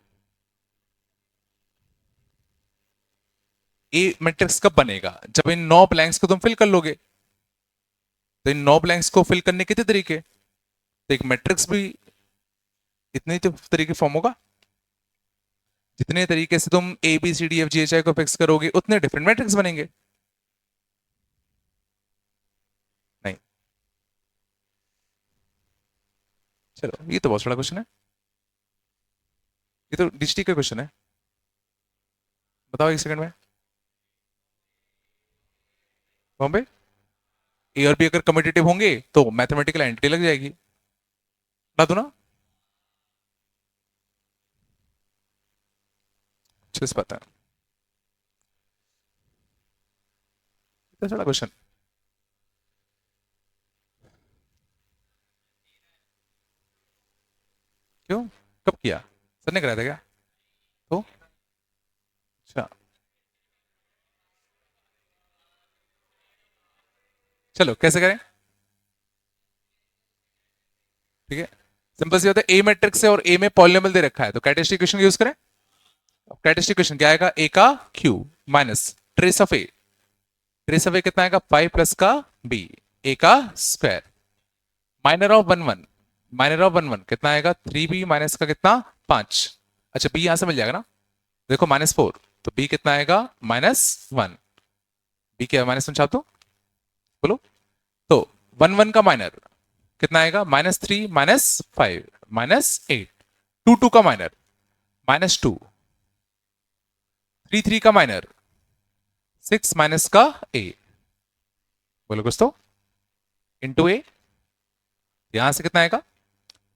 ए मैट्रिक्स कब बनेगा? जब इन 9 ब्लैंक्स को तुम फिल कर लोगे। तो इन 9 ब्लैंक्स को फिल करने के कितने तरीके? तो एक मैट्रिक्स भी इतने ही तो तरीके फॉर्म होगा। जितने तरीके से तुम A B C D F G H I को फिक्स करोगे उतने डिफरेंट मैट्रिक्स बनेंगे। नहीं, चलो ये तो बहुत बड़ा क्वेश्चन है, ये तो डिस्ट्रिक्ट का क्वेश्चन है। बताओ एक सेकंड में। बॉम्बे, ए और बी अगर कम्पिटिटिव होंगे तो मैथमेटिकल एंटिटी लग जाएगी, बता दो ना। अच्छे से पता है, इतना बड़ा क्वेश्चन। क्यों, कब किया? सर ने कराया था क्या? तो अच्छा, चलो कैसे करें? ठीक है, सिंपल सी बात है, ए मैट्रिक्स है और ए में पॉलिनोमियल दे रखा है तो कैरेक्टरिस्टिक इक्वेशन यूज करें। कैरेक्टरिस्टिक इक्वेशन क्या आएगा? ए का Q minus trace of A, trace of A कितना आएगा? 5 प्लस का बी ए का square minor of 1 1, minor of 1 1 कितना आएगा 3b माइनस का कितना 5। अच्छा b यहां से मिल जाएगा ना, देखो -4, तो b कितना आएगा -1, b क्या -1 छाप दो बोलो। तो 1 1 का माइनर कितना आएगा -3 -5 -8, 2 2 का माइनर -2, 3 3 का माइनर 6 माइनस का a, बोलो कुछ तो, इंटू a, यहां से कितना आएगा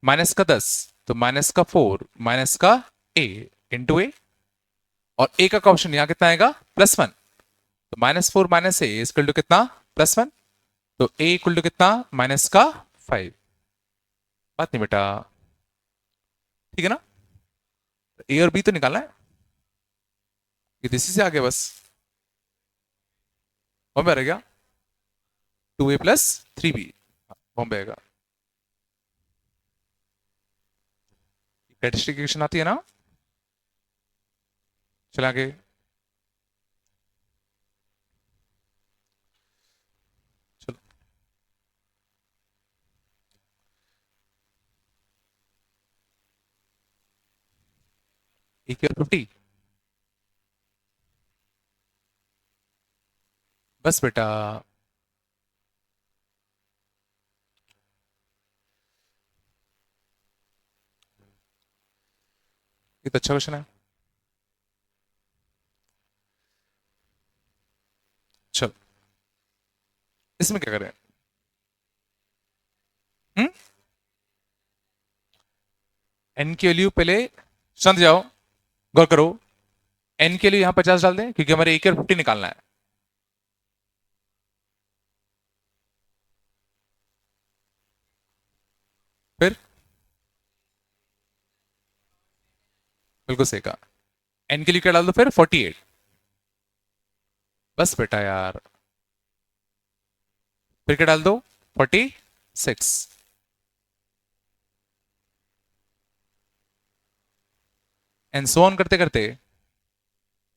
माइनस का 10, तो माइनस का 4 माइनस का a इंटू a, और a का ऑप्शन यहां कितना आएगा +1, तो -4 माइनस a इक्वल टू कितना +1, तो a इक्वल टू कितना माइनस का 5। बात नहीं बेटा, ठीक है ना, a और b तो निकालना है, ये इसी से आगे बस होम पे रहेगा 2a + 3b होम पे आएगा। स्टैटिस्टिक इक्वेशन आती है ना, चला आगे। चलो एक और 50, बस बेटा ये तो अच्छा क्वेश्चन है। चलो इसमें क्या करें, हम्म, एन की वैल्यू पहले समझ जाओ, गौर करो, एन के लिए यहां 50 डाल दें क्योंकि हमारे एक और 50 निकालना है। फिर बिल्कुल सही कहा, एन के लिए क्या डाल दो फिर 48, बस बेटा यार, फिर क्या डाल दो 46, एंड सो ऑन करते करते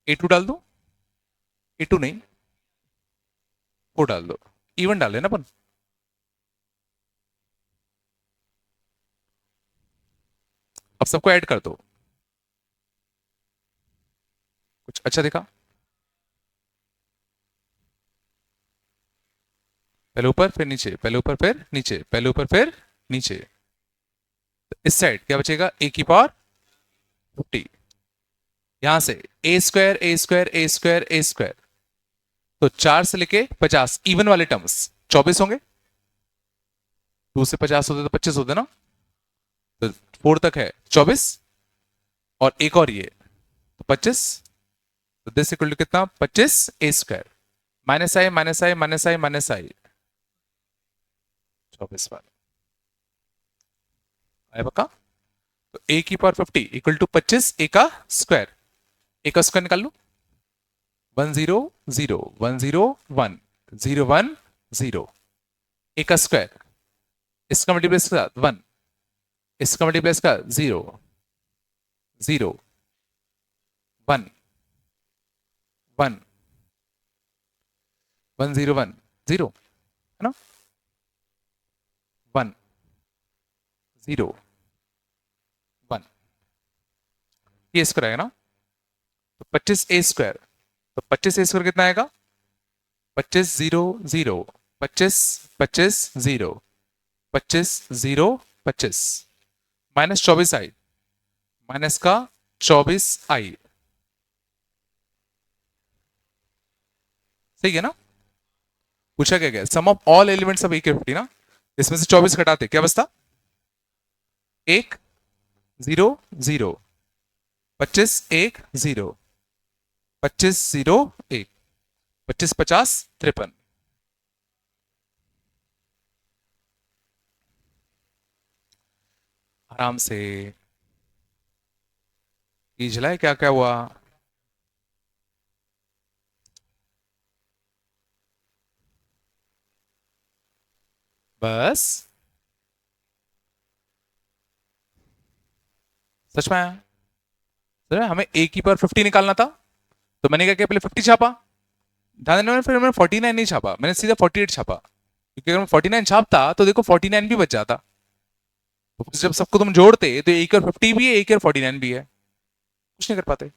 A2 डाल दो, A2 नहीं 4 डाल दो, इवन डाल देना अपन। अब सबको ऐड कर दो, कुछ अच्छा दिखा, पहले ऊपर फिर नीचे, पहले ऊपर फिर नीचे, पहले ऊपर फिर नीचे, इस साइड क्या बचेगा a की पावर 50, यहां से a square a square a square a square, तो 4 से लेके 50 इवन वाले टर्म्स 24 होंगे, 2 से 50 होते तो 25 होते ना, तो 4 तक है 24, और एक और ये तो 25, तो दिस इक्वल टू कितना 25 a square minus I minus I minus I minus I 24 वाले आए पक्का। तो a की पावर 50 इक्वल टू 25 a का स्क्वायर, a का स्क्वायर निकाल लो, 1 0 0 1 0 1 0 1 0, a का स्क्वायर, इसका मल्टीप्लाई इसके साथ 1, इसका मल्टीप्लाई इसका 0 0 1 1 1 0 1 0 है ना, 1 0 1, ये स्क्वायर आएगा ना, तो 25 a स्क्वायर, तो 25 a स्क्वायर कितना आएगा 25 0 0 25 25 0 25 0 25 माइनस 24 आई, माइनस का 24 आई, सही है ना। पूछा क्या गया सम ऑफ ऑल एलिमेंट्स ऑफ ए 50 ना, इसमें से 24 घटाते क्या बचता 1 0 0 25 1 0 25 0 1 25 50 53, आराम से ये जलाए क्या क्या हुआ, बस सच में आया सर, हमें ए की पावर 50 निकालना था, तो मैंने क्या किया पहले 50 छापा, ध्यान देना, फिर मैंने 49 नहीं छापा, मैंने सीधा 48 छापा, क्योंकि अगर मैं 49 छापता तो देखो 49 भी बच जाता। तो फिर जब सबको तुम जोड़ते तो एक और 50 भी है, एक और 49 भी है, कुछ नहीं कर पाते।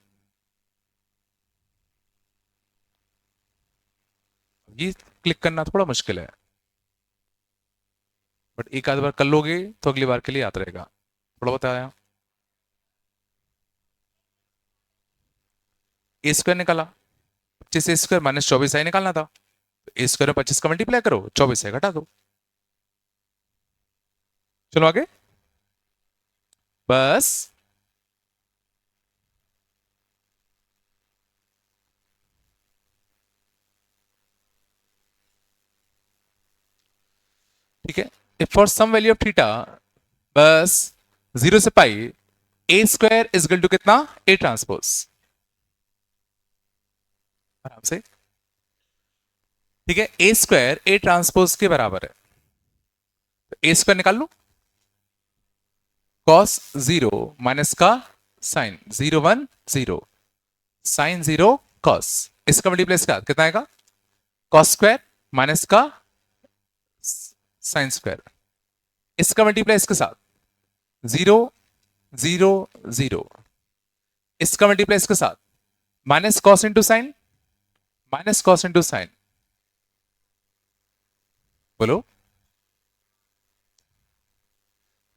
ये क्लिक करना थोड़ा मुश्किल है, बट एक आध बार कर लोगे तो अगली बार के लिए याद रहेगा। थोड़ा बताया। ए स्क्वायर निकाला, 25 a² माइनस 24 निकालना था। तो ए स्क्वायर में 25 का मल्टीप्लाई करो, 24 घटा दो। चलो आगे। बस ठीक है। If for some value of theta, बस 0 से pi, A square is equal to कितना, ए ट्रांसपोज। आराम से। ठीक है, ए स्क्वायर ए ट्रांसपोज के बराबर है। तो ए स्क्वायर निकाल लो, कॉस 0 माइनस का साइन 0 1 0, साइन 0 कॉस, इसका मल्टीप्लाई इसका कितना आएगा, कॉस स्क्वायर माइनस का साइन स्क्वायर, इसका मल्टीप्लाई इसके साथ 0 0 0, इसका मल्टीप्लाई इसके साथ minus cos into sine, minus cos into sine. बोलो,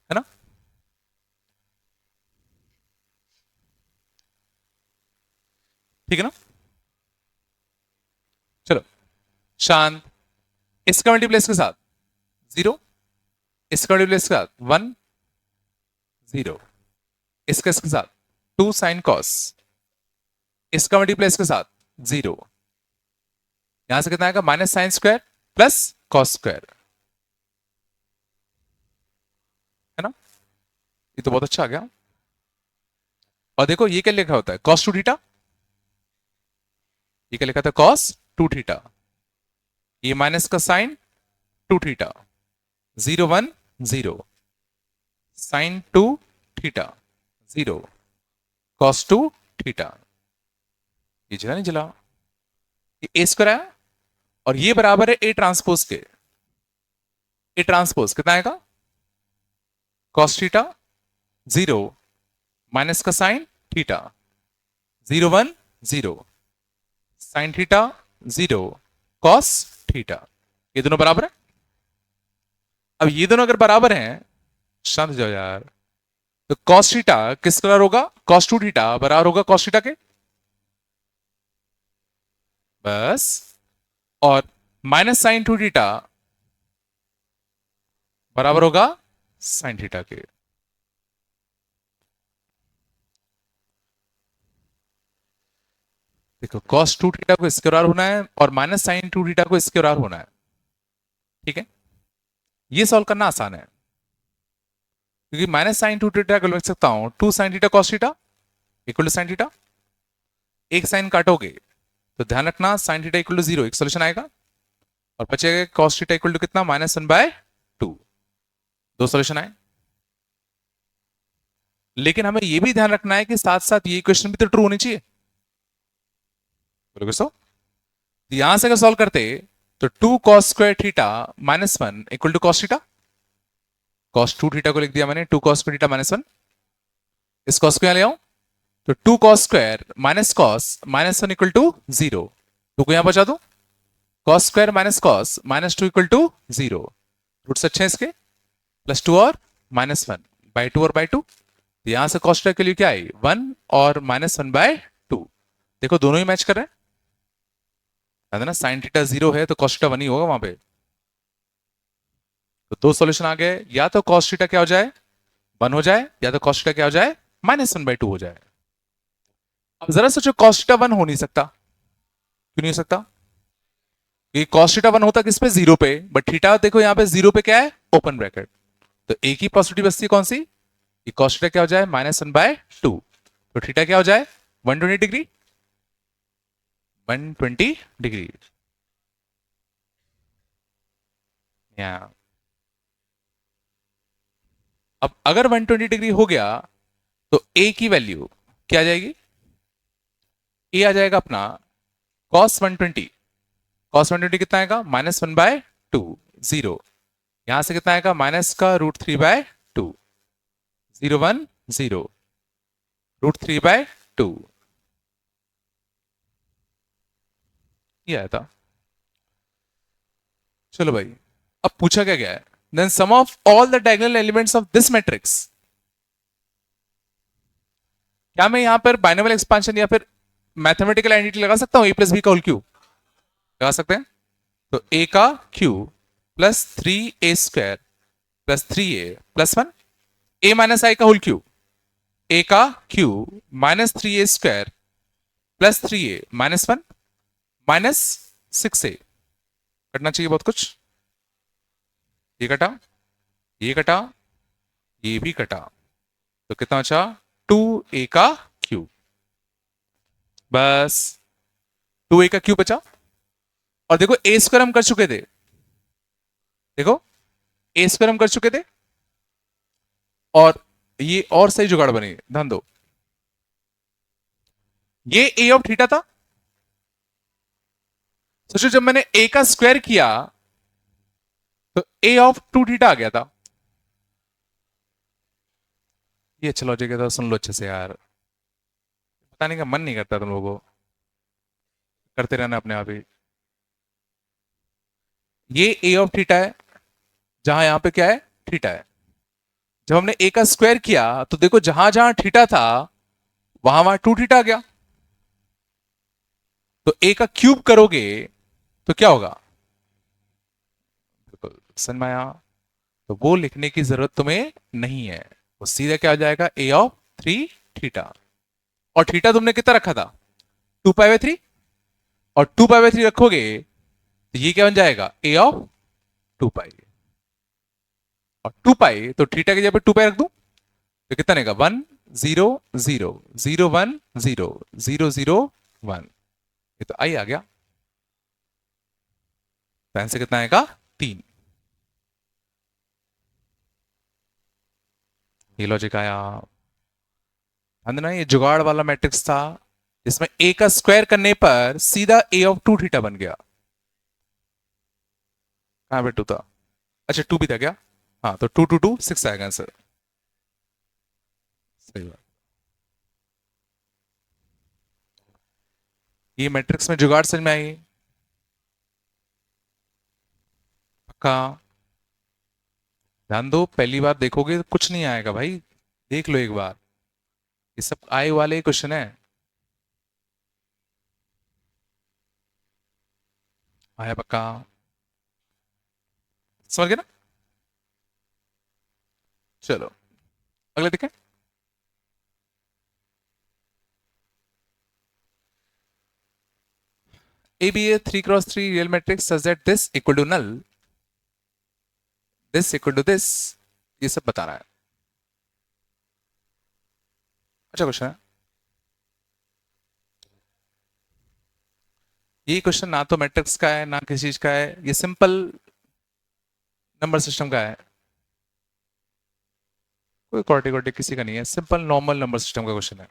है ना। ठीक है ना। चलो शांत। इसका मल्टीप्लाई इसके साथ 0, इसका मल्टीप्लाई इसके साथ 1 0, इसका इसके साथ 2 साइन कॉस, इसका मल्टीप्लाई इसके साथ 0, यहां से कितना आएगा, minus sine square plus cos square, है ना। ये तो बहुत अच्छा आ गया। और देखो ये क्या लिखा होता है, कॉस 2 थीटा, ये क्या लिखा था, कॉस 2 थीटा, ये माइनस का sine 2 theta, 0 1 0, sine 2 theta 0, cos 2 theta. ये जला नहीं जला, ये ए स्क्वायर आया, और ये बराबर है ए ट्रांसपोज के। ए ट्रांसपोज कितना आएगा, कॉस थीटा 0 माइनस का sine theta 0 1 0, sine theta 0 cos theta. ये दोनों बराबर है। अब ये दोनों अगर बराबर हैं, शांत हो जाओ यार, तो कॉस थीटा किसके बराबर होगा, कॉस 2 थीटा बराबर होगा कॉस थीटा के, बस। और माइनस साइन 2 थीटा बराबर होगा साइन थीटा के। देखो cos 2 थीटा को इसके बराबर होना है और माइनस साइन 2 थीटा को इसके बराबर होना है। ठीक है, ये सॉल्व करना आसान है, क्योंकि माइनस साइन 2 थीटा को लिख सकता हूं 2 sine theta cos theta equal to sine theta, एक साइन काटोगे तो ध्यान रखना साइन थीटा इक्वल टू 0, एक सोल्यूशन आएगा, और बचेगा cos थीटा इक्वल टू कितना, -1/2, दो सोल्यूशन आए। लेकिन हमें यह भी ध्यान रखना है कि साथ साथ ये इक्वेशन भी तो ट्रू होनी चाहिए। बोलोगे सो, यहां से अगर सॉल्व करते तो 2 cos square theta -1 equal to cos theta, cos 2 theta को लिख दिया मैंने, 2 cos स्क्वायर थीटा -1, इस cos को यहां ले आऊं तो 2 cos square minus cos -1 equal to 0, 2 को यहां बचा दो, cos square minus cos -2 equal to 0, roots अच्छे हैं इसके, +2 और -1/2 और /2, यहां से cos थीटा के लिए क्या आई 1 और -1/2, देखो दोनों ही मैच कर रहे हैं, है ना। साइन थीटा 0 है तो cos थीटा 1 ही होगा वहां पे। तो दो सॉल्यूशन आ गए, या तो cos थीटा क्या हो जाए 1 हो जाए, या तो cos थीटा क्या हो जाए -1/2 हो जाए। अब जरा सोचो cos थीटा 1 हो नहीं सकता, क्यों नहीं हो सकता, क्योंकि cos थीटा 1 होता किस पे, 0 पे, बट थीटा देखो यहाँ पे 0 पे क्या है, ओपन ब्रैकेट, तो एक ही पॉसिबिलिटी बचती है कौन सी, कि cos थीटा क्या हो जाए -1/2, तो थीटा क्या हो जाए 120 डिग्री, 120 डिग्री। अब अगर 120 डिग्री हो गया तो a की वैल्यू क्या आ जाएगी, a आ जाएगा अपना cos 120, cos 120 कितना आएगा -1/2, 0, यहां से कितना आएगा माइनस का √3/2, 0 1 0, √3/2, ये आया था। चलो भाई, अब पूछा क्या गया है, then sum of all the diagonal elements of this matrix. क्या मैं यहां पर बाइनोमियल एक्सपांशन या फिर मैथमेटिकल आइडेंटिटी लगा सकता हूं, a + b का होल क्यूब लगा सकते हैं। तो a का cube plus 3a² plus 3a plus 1, a minus I का होल क्यूब, a का cube minus 3a² plus 3a minus 1 minus 6a। कटना चाहिए बहुत कुछ, ये कटा, ये कटा, ये भी कटा, तो कितना बचा 2a का क्यूब, बस 2a का क्यूब बचा। और देखो a² हम कर चुके थे, देखो a² हम कर चुके थे, और ये और सही जुगाड़ बनी, ध्यान दो, ये a ऑफ थीटा था। सोचो जब मैंने a का स्क्वायर किया तो a ऑफ 2 थीटा आ गया था। ये अच्छा लॉजिक है, तो सुन लो अच्छे से यार, बताने का मन नहीं करता तुम लोगों को, करते रहना अपने आप ही। ये a ऑफ थीटा है, जहां यहां पे क्या है थीटा है। जब हमने a का स्क्वायर किया तो देखो जहां जहां थीटा था वहां वहां 2 थीटा आ गया। तो a का क्यूब करोगे तो क्या होगा, बिल्कुल समझ में आया। तो वो लिखने की जरूरत तुम्हें नहीं है, वो सीधा क्या हो जाएगा a ऑफ 3 थीटा। और थीटा तुमने कितना रखा था 2π/3, और 2π/3 रखोगे तो ये क्या बन जाएगा a ऑफ 2π। और 2π तो थीटा की जगह पे 2π रख दूं तो कितना आएगा 1 0 0 0 1 0 0 0 1, ये तो आई आ गया। तो आंसर कितना आएगा 3। ये लॉजिक आया, ना ये जुगाड़ वाला मैट्रिक्स था, इसमें a का स्क्वायर करने पर सीधा a ऑफ 2 थीटा बन गया। कहां पे 2 था, अच्छा 2 भी था क्या, हाँ तो 2 2 2 6 आएगा आंसर, सही बात। ये मैट्रिक्स में जुगाड़ समझ में आई, पक्का। ध्यान दो, पहली बार देखोगे तो कुछ नहीं आएगा भाई, देख लो एक बार, ये सब आए वाले क्वेश्चन है। आया पक्का, समझ गए ना। चलो अगले देखें। A be a 3x3 real matrix such that this equal to null, this equal to this, ये सब बता रहा है। अच्छा क्वेश्चन है ये, क्वेश्चन ना तो मैट्रिक्स का है ना किसी चीज का है, ये सिंपल नंबर सिस्टम का है, कोई क्वाड्रेटिक किसी का नहीं है, सिंपल नॉर्मल नंबर सिस्टम का क्वेश्चन है।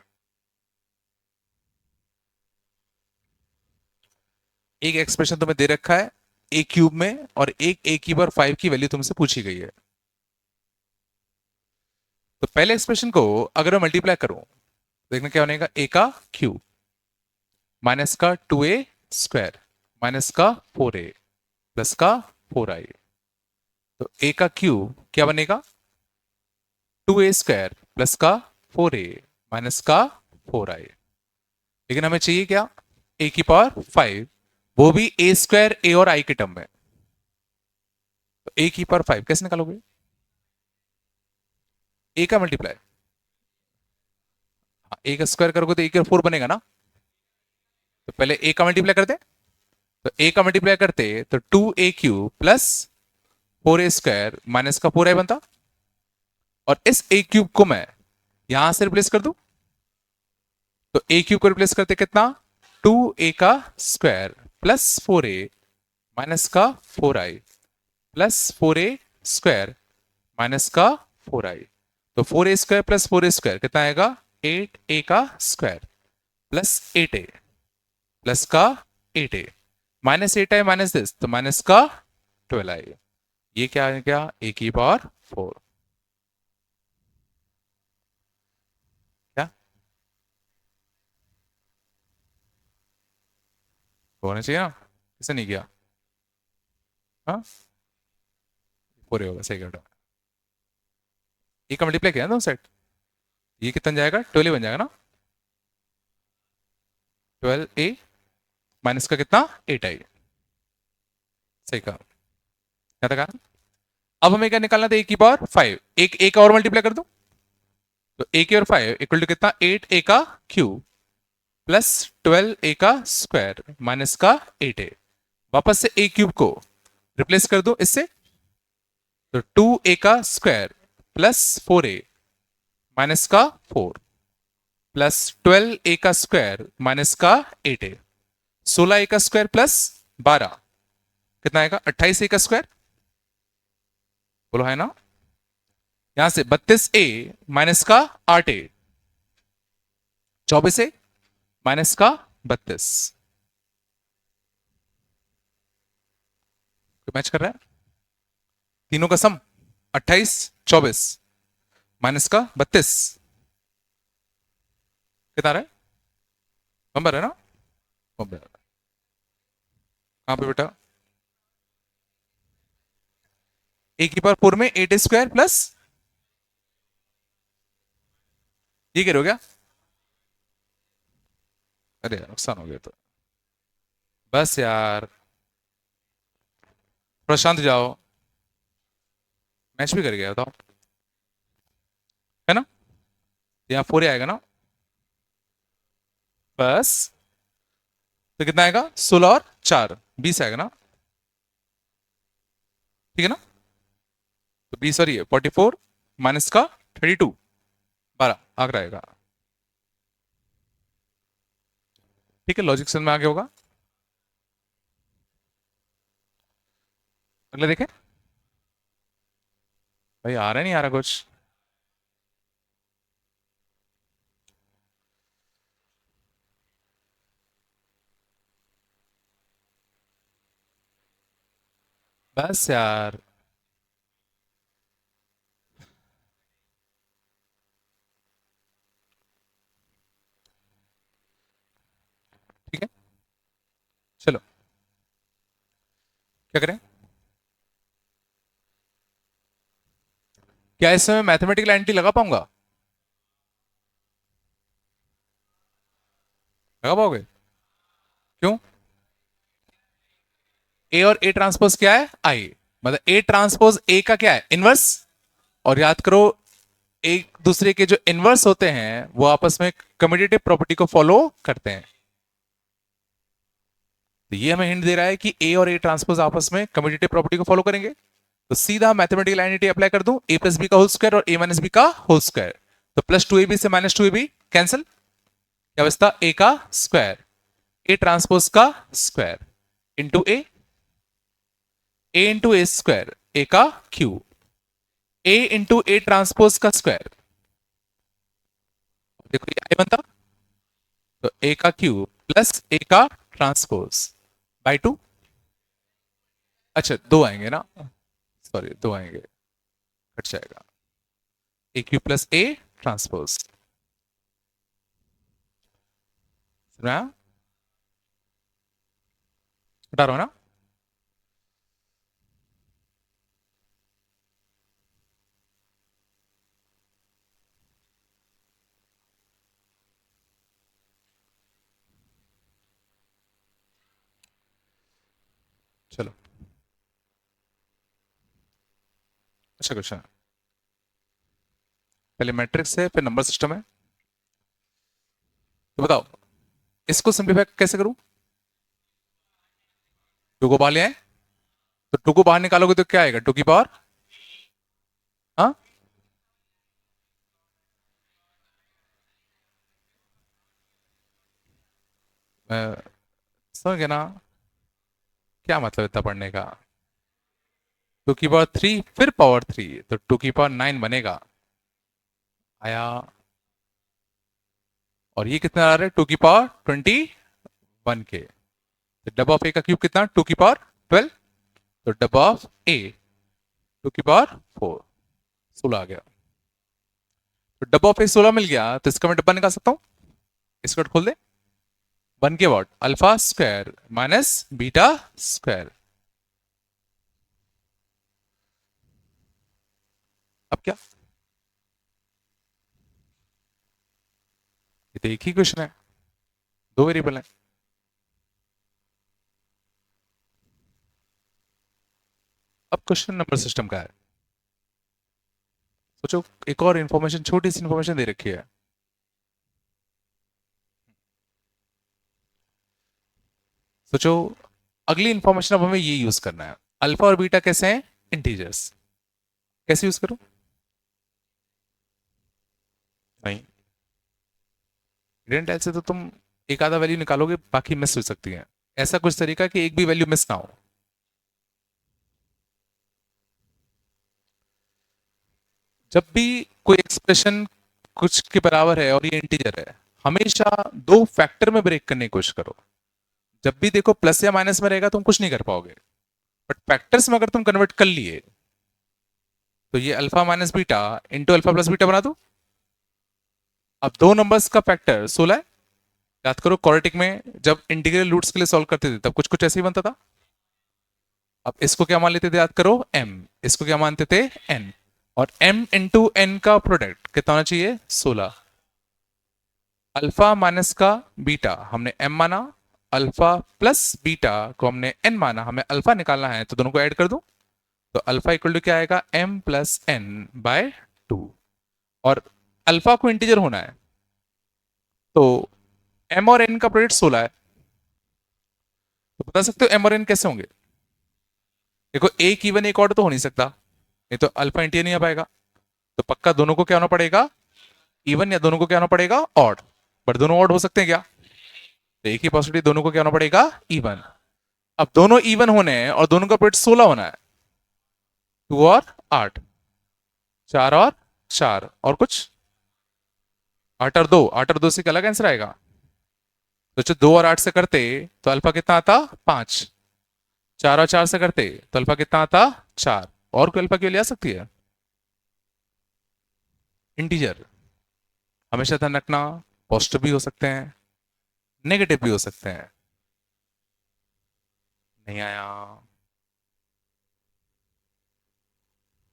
एक एक्सप्रेशन तुम्हें दे रखा है a क्यूब में, और एक a⁵ की वैल्यू तुमसे पूछी गई है। तो पहले एक्सप्रेशन को अगर मैं मल्टीप्लाई करूं देखना क्या बनेगा, a का क्यूब माइनस का 2a² माइनस का 4a प्लस का 4i। तो a का क्यूब क्या बनेगा 2a² प्लस का 4a माइनस का 4i। लेकिन हमें चाहिए क्या a⁵, वो भी a² a और i के टर्म में। तो a⁵ कैसे निकालोगे, a का मल्टीप्लाई, a का स्क्वायर करोगे तो a⁴ बनेगा ना। तो पहले a का मल्टीप्लाई करते, तो a का मल्टीप्लाई करते तो 2a³ प्लस 4a² माइनस का 4i बनता, और इस a³ को मैं यहां से रिप्लेस कर दूं, तो a³ को रिप्लेस करते कितना 2a² प्लस 4a माइनस का 4i प्लस 4a² माइनस का 4i। तो 4a² प्लस 4a² कितना आएगा 8a² प्लस 8a प्लस का 8a minus 8i minus this तो माइनस का 12i। ये क्या है, क्या ए की पावर 4, क्या होना चाहिए ना, किसे नहीं किया, हाँ पूरे होगा, सही कह, ए का मल्टीप्लाई किया ना दोनों साइड, ये कितना जाएगा 12 बन जाएगा ना, 12 ए माइनस का कितना 8 आई, सही कहा, क्या था कहा। अब हमें क्या निकालना था, ए की पावर 5, एक ए का और मल्टीप्लाई कर दो, तो ए की और 5 इक्वल टू कितना 8 ए का क्यूब प्लस 12 ए का स्क्वायर माइनस का 8 ए, वापस से ए क्यूब को रिप्लेस कर दो इससे, तो 2 ए का स्क्वायर प्लस 4 ए माइनस का 4 प्लस 12 ए का स्क्वायर माइनस का 8 ए, 16 ए का स्क्वायर प्लस 12 कितना आएगा 28 ए का स्क्वायर, बोलो है ना, यहां से 32 ए माइनस का 8 ए, 24 ए माइनस का 32, मैच कर रहा है, तीनों का सम 28 24 माइनस का 32 कितना आ रहा है, नंबर है ना, नंबर कहां पे बेटा, ए की पावर 4 में 8 स्क्वायर प्लस, ये कह रहे हो क्या, अरे यार नुकसान हो गया तो, बस यार प्रशांत जाओ, मैच भी कर गया बताओ, है ना, यहाँ 4 आएगा ना, बस तो कितना आएगा 16 और 4 20 आएगा ना, ठीक है ना, तो 20 और ये 44 माइनस का 32 12 आगे आएगा, ठीक है, लॉजिक समझ में आगे होगा, अगला देखें, भाई आ रहा नहीं आ रहा कुछ, बस यार, ठीक है, चलो क्या करें, क्या इस समय मैथमेटिकल एंटी लगा पाऊंगा, लगा पाओगे, क्यों, ए और ए ट्रांसपोज क्या है आई, मतलब ए ट्रांसपोज ए का क्या है इनवर्स, और याद करो एक दूसरे के जो इनवर्स होते हैं वो आपस में कम्यूटेटिव प्रॉपर्टी को फॉलो करते हैं, तो ये हमें हिंट दे रहा है कि ए और ए ट्रांसपोज आपस में कम्यूटेटिव प्रॉपर्टी को फॉलो करेंगे, तो सीधा मैथमेटिकल आइडेंटिटी अप्लाई कर दूं, ए प्लस बी का होल स्क्वायर और ए माइनस बी का होल स्क्वायर, तो प्लस 2ab से माइनस 2ab कैंसिल, क्या बचता ए का स्क्वायर, ए ट्रांसपोज का स्क्वायर इंटू ए इंटू ए स्क्वायर ए का cube, A into A transpose का स्क्वायर, देखो ये आई बनता, तो ए का क्यूब प्लस ए का ट्रांसपोज बाई 2, अच्छा 2 आएंगे ना, सॉरी 2 आएंगे, कट जाएगा, ए क्यूब प्लस ए ट्रांसपोज, हटा रहा हूं ना, चलो अच्छा क्वेश्चन है, पहले मैट्रिक्स है फिर नंबर सिस्टम है, तो बताओ इसको सिंप्लीफाई कैसे करूं, टू को बाहर ले आए, तो टू को बाहर निकालोगे तो क्या आएगा, टू की पावर, हाँ समझ गया ना, क्या मतलब इतना पढ़ने का, टू की पावर 3 फिर पावर 3, तो टू की पावर 9 बनेगा, आया, और ये कितना आ रहा है टू की पावर 21 के, तो डब ऑफ ए का क्यूब कितना 2 की पावर 12, तो डब ऑफ ए टू की पावर 4, 16 आ गया। तो डब्बा ऑफ ए 16 मिल गया, तो इसका मैं डब्बा निकाल सकता हूं। इसको खोल दे, 1 के what alpha square minus beta square. अब क्या, ये तो एक ही क्वेश्चन है, दो वेरिएबल है। अब क्वेश्चन नंबर सिस्टम का है। सोचो, एक और इंफॉर्मेशन, छोटी सी इंफॉर्मेशन दे रखी है। सोचो, अगली इंफॉर्मेशन अब हमें ये यूज करना है। अल्फा और बीटा कैसे हैं, इंटीजर्स। कैसे यूज करूं, नहीं ग्रेडेंट से तो तुम एक आधा वैल्यू निकालोगे, बाकी मिस हो सकती है। ऐसा कुछ तरीका कि एक भी वैल्यू मिस ना हो। जब भी कोई एक्सप्रेशन कुछ के बराबर है और ये इंटीजर है, हमेशा दो फैक्टर में ब्रेक करने की कोशिश करो। जब भी देखो प्लस या माइनस में रहेगा तुम कुछ नहीं कर पाओगे, बट फैक्टर्स में अगर तुम कन्वर्ट कर लिए, तो ये alpha minus beta into alpha plus beta बना दो। अब दो नंबर्स का फैक्टर 16 है। याद करो, क्वाड्रेटिक में जब इंटीग्रल रूट्स के लिए सॉल्व करते थे तब कुछ कुछ ऐसे ही बनता था। अब इसको क्या मान लेते थे, याद करो m, इसको क्या मानते थे n, और m इंटू n का प्रोडक्ट कितना होना चाहिए, 16। अल्फा माइनस का बीटा हमने m माना, अल्फा प्लस बीटा को हमने n माना, हमें अल्फा निकालना है तो दोनों को ऐड कर दो। तो अल्फा इक्वल टू क्या आएगा, m प्लस n बाय 2। और अल्फा को इंटीजर होना है, तो m और n का प्रोडक्ट 16 है। तो बता सकते हो m और n कैसे होंगे। देखो, एक इवन एक ऑड तो हो नहीं सकता, नहीं तो अल्फा इंटीजर नहीं आ पाएगा। तो पक्का दोनों को क्या होना पड़ेगा, इवन, या दोनों को क्या होना पड़ेगा, ऑड। बट दोनों ऑड हो सकते हैं क्या, तो एक ही पॉसिबिलिटी, दोनों को क्या होना पड़ेगा, इवन। अब दोनों इवन होने हैं और दोनों का प्रोडक्ट 16 होना है। 2 और 8, 4 और 4, और कुछ 8 और 2, 8 और 2 से क्या अलग आंसर आएगा। तो जो 2 और 8 से करते तो अल्फा कितना आता, 5। 4 और 4 से करते तो अल्फा कितना आता, 4। और कोई अल्फा क्यों ले आ सकती है, इंटीजर। हमेशा ध्यान रखना, पॉजिटिव भी हो सकते हैं, नेगेटिव भी हो सकते हैं। नहीं आया,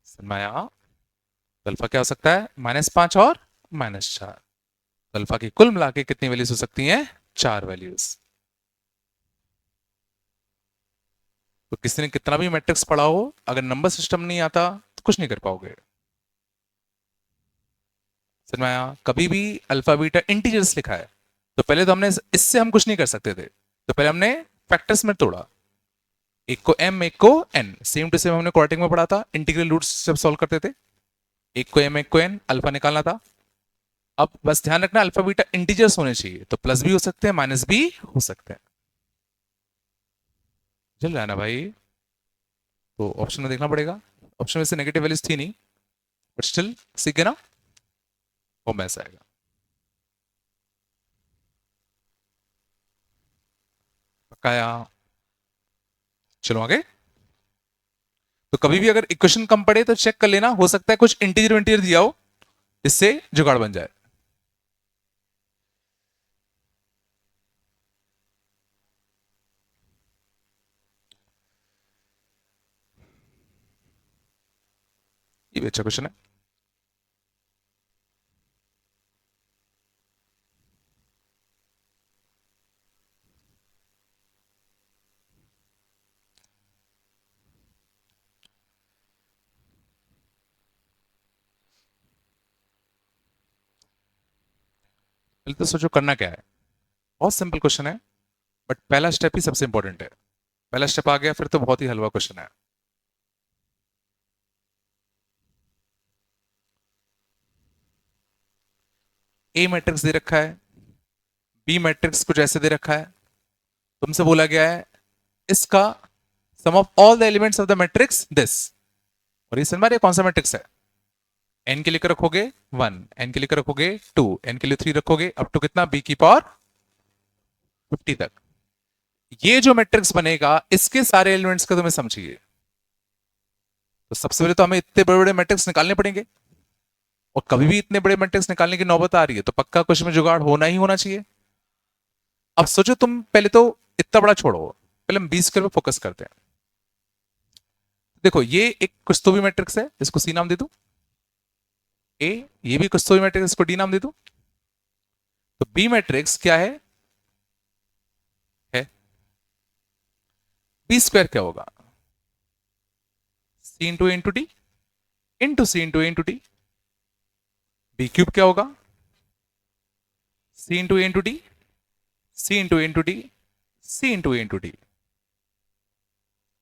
समझ में आया। तो अल्फा क्या हो सकता है, -5 और -4। तो अल्फा की कुल मिला के कितनी वैल्यूज हो सकती हैं, 4 वैल्यूज। तो किसी ने कितना भी मैट्रिक्स पढ़ा हो, अगर नंबर सिस्टम नहीं आता तो कुछ नहीं कर पाओगे। समझ में आया। कभी भी अल्फा बीटा इंटीजर्स लिखा है तो पहले तो हमने इससे हम कुछ नहीं कर सकते थे, तो पहले हमने फैक्टर्स में तोड़ा। एक को m, एक को n, सेम टू सेम हमने क्वाड्रेटिक में पढ़ा था, इंटीग्रल रूट्स जब सॉल्व करते थे। एक को m, एक को n, अल्फा निकालना था। अब बस ध्यान रखना, अल्फा बीटा इंटीजर्स होने चाहिए, तो प्लस भी हो सकते हैं, माइनस भी हो सकते हैं। चल रहा है ना भाई। तो ऑप्शन में देखना पड़ेगा, ऑप्शन में से नेगेटिव वैल्यूज थी नहीं, बट स्टिल सीख गए ना, वो मैस आएगा। पक्का। चलो आगे। तो कभी भी अगर इक्वेशन कम पड़े तो चेक कर लेना, हो सकता है कुछ इंटीजर इंटीजर दिया हो, इससे जुगाड़ बन जाए। ये भी अच्छा क्वेश्चन है। पहले तो सोचो करना क्या है। बहुत सिंपल क्वेश्चन है, बट पहला स्टेप ही सबसे इंपॉर्टेंट है। पहला स्टेप आ गया फिर तो बहुत ही हलवा क्वेश्चन है। ए मैट्रिक्स दे रखा है, बी मैट्रिक्स कुछ ऐसे दे रखा है, तुमसे बोला गया है इसका sum of all the elements of the matrix this. और ये समझ कौन सा मैट्रिक्स है, एन के लिए रखोगे 1, एन के लिए रखोगे 2, एन के लिए 3 रखोगे, अप टू कितना, बी की पावर 50 तक। ये जो मैट्रिक्स बनेगा इसके सारे एलिमेंट्स का तुम्हें समझिए। तो सबसे पहले तो हमें इतने बड़े बड़े मैट्रिक्स निकालने पड़ेंगे, और कभी भी इतने बड़े मैट्रिक्स निकालने की नौबत आ रही है तो पक्का कुछ में जुगाड़ होना ही होना चाहिए। अब सोचो तुम पहले तो इतना बड़ा छोड़ो, पहले हम बी स्क्वायर पे फोकस करते हैं। देखो ये एक कुछ तो भी मैट्रिक्स है, इसको सी नाम दे दूं, ए, ये भी कुछ तो भी मैट्रिक्स, इसको डी नाम दे दूं। तो बी मैट्रिक्स क्या है बी स्क्वायर क्या होगा, सी into D into C into D. B cube क्या होगा, सी इंटू डी, सी इंटू डी, सी इंटू डी।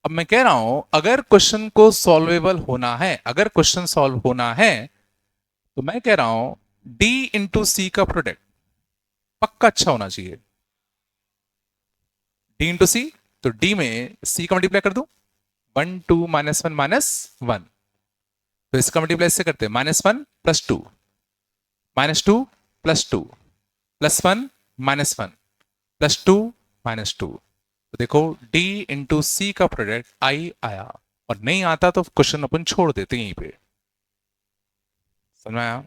अब मैं कह रहा हूं अगर क्वेश्चन को सॉल्वेबल होना है, अगर क्वेश्चन सॉल्व होना है, तो मैं कह रहा हूं डी इंटू सी का प्रोडक्ट पक्का अच्छा होना चाहिए। डी इंटू सी, तो डी में सी का मल्टीप्लाई कर दूं, 1 2 -1 -1, तो इसका मल्टीप्लाई इससे करते हैं -1 + 2 -2 + 2 +1 -1 +2 -2। तो देखो D इंटू सी का प्रोडक्ट आई आया, और नहीं आता तो क्वेश्चन अपन छोड़ देते यहीं पे। समझ में आया?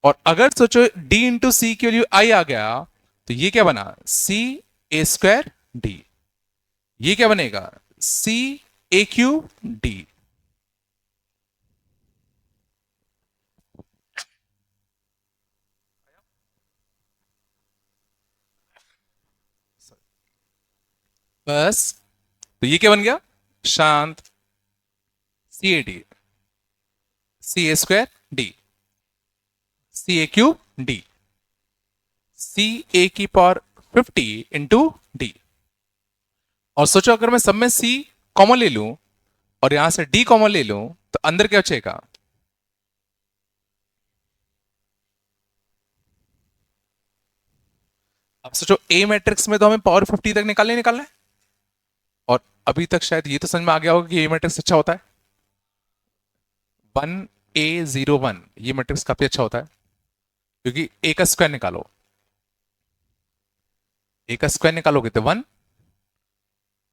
और अगर सोचो D इंटू सी की वैल्यू आई आ गया, तो ये क्या बना, C² ये क्या बनेगा, CA³ बस। तो ये क्या बन गया, शांत, CAD, CA² CA³ CA⁻50 into D. और सोचो अगर मैं सब में C कॉमन ले लूं और यहां से D कॉमन ले लूं, तो अंदर क्या बचेगा, अब सोचो A मैट्रिक्स में तो हमें पावर 50 तक निकालना है, और अभी तक शायद ये तो समझ में आ गया होगा कि A मैट्रिक्स अच्छा होता है, 1A01 ये मैट्रिक्स काफी अच्छा होता है, क्योंकि A का स्क्वायर निकालो, A का स्क्वायर निकालोगे तो 1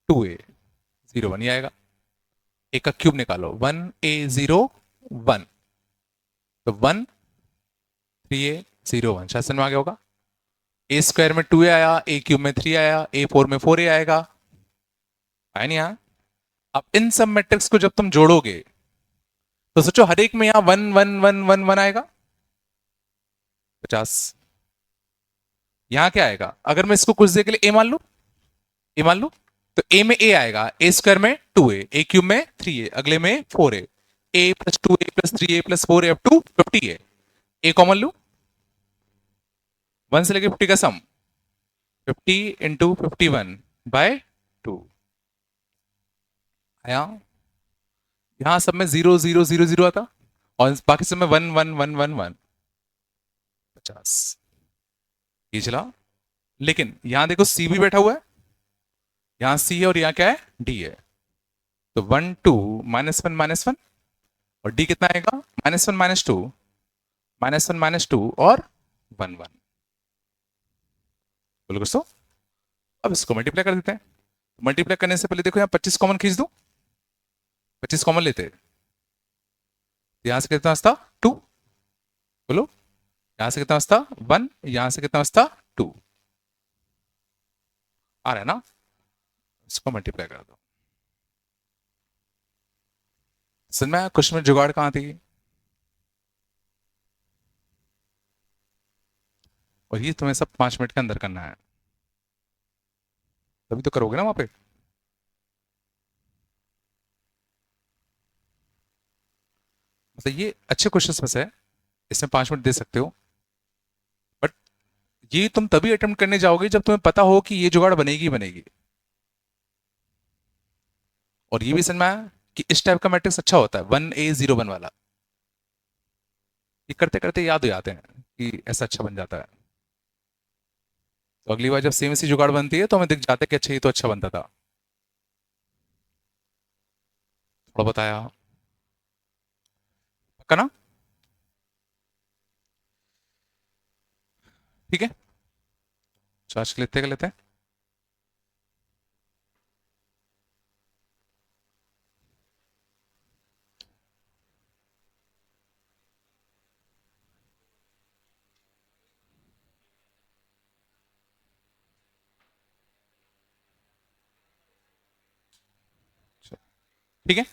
2A01 ये आएगा। A का क्यूब निकालो, 1A01, तो 1 3A01, शायद समझ में आ गया होगा। A स्क्वायर में 2A आया, A क्यूब में 3 आया, A4 में 4A आएगा, आया नहीं आया? अब इन सब मैट्रिक्स को जब तुम जोड़ोगे तो सोचो हर एक में यहां 1 1 1 1 1 आएगा, 50। यहां क्या आएगा, अगर मैं इसको कुछ देर के लिए ए मान लू, तो ए में ए आएगा, ए स्क्वायर में 2A, ए क्यूब में 3A, अगले में 4A, A + 2A + 3A + 4A up to 50A। A common लू, 1 से लेके 50 का सम, 50 इंटू 51/2 आया। यहां सब में 0 0 0 0 आता, और बाकी सब में 1 1 1 1 1, 50 ये चला। लेकिन यहां देखो सी भी बैठा हुआ है, यहां सी है और यहां क्या है, डी है, तो 1 2 -1 -1, और डी कितना आएगा, -1 -2 -1 -2 और 1 1। बोलो दोस्तों, अब इसको मल्टीप्लाई कर देते हैं। मल्टीप्लाई करने से पहले देखो यहां 25 कॉमन खींच दो, 25 कॉमन लेते हैं, यहां से कितना बचता, 2, बोलो, यहां से कितना बचता, 1, यहां से कितना बचता, 2 आ रहा है ना, इसको मल्टीप्लाई कर दो। समझ में आया क्वेश्चन में जुगाड़ कहां थी, और ये तुम्हें सब 5 मिनट के अंदर करना है, तभी तो करोगे ना वहां पे। मतलब ये अच्छे क्वेश्चंस में से है, इसमें 5 मिनट दे सकते हो, बट ये तुम तभी अटेम्प्ट करने जाओगे जब तुम्हें पता हो कि ये जुगाड़ बनेगी ही बनेगी। और ये भी समझ में आया कि इस टाइप का मैट्रिक्स अच्छा होता है, 1A01 वाला, ये करते करते याद हो जाते हैं कि ऐसा अच्छा बन जाता है, तो अगली बार जब सेम इसी जुगाड़ बनती है तो हमें दिख जाता है कि अच्छा ये तो अच्छा बनता था। थोड़ा बताया, पक्का ना, ठीक है, चार्ज कर लेते हैं। ठीक है।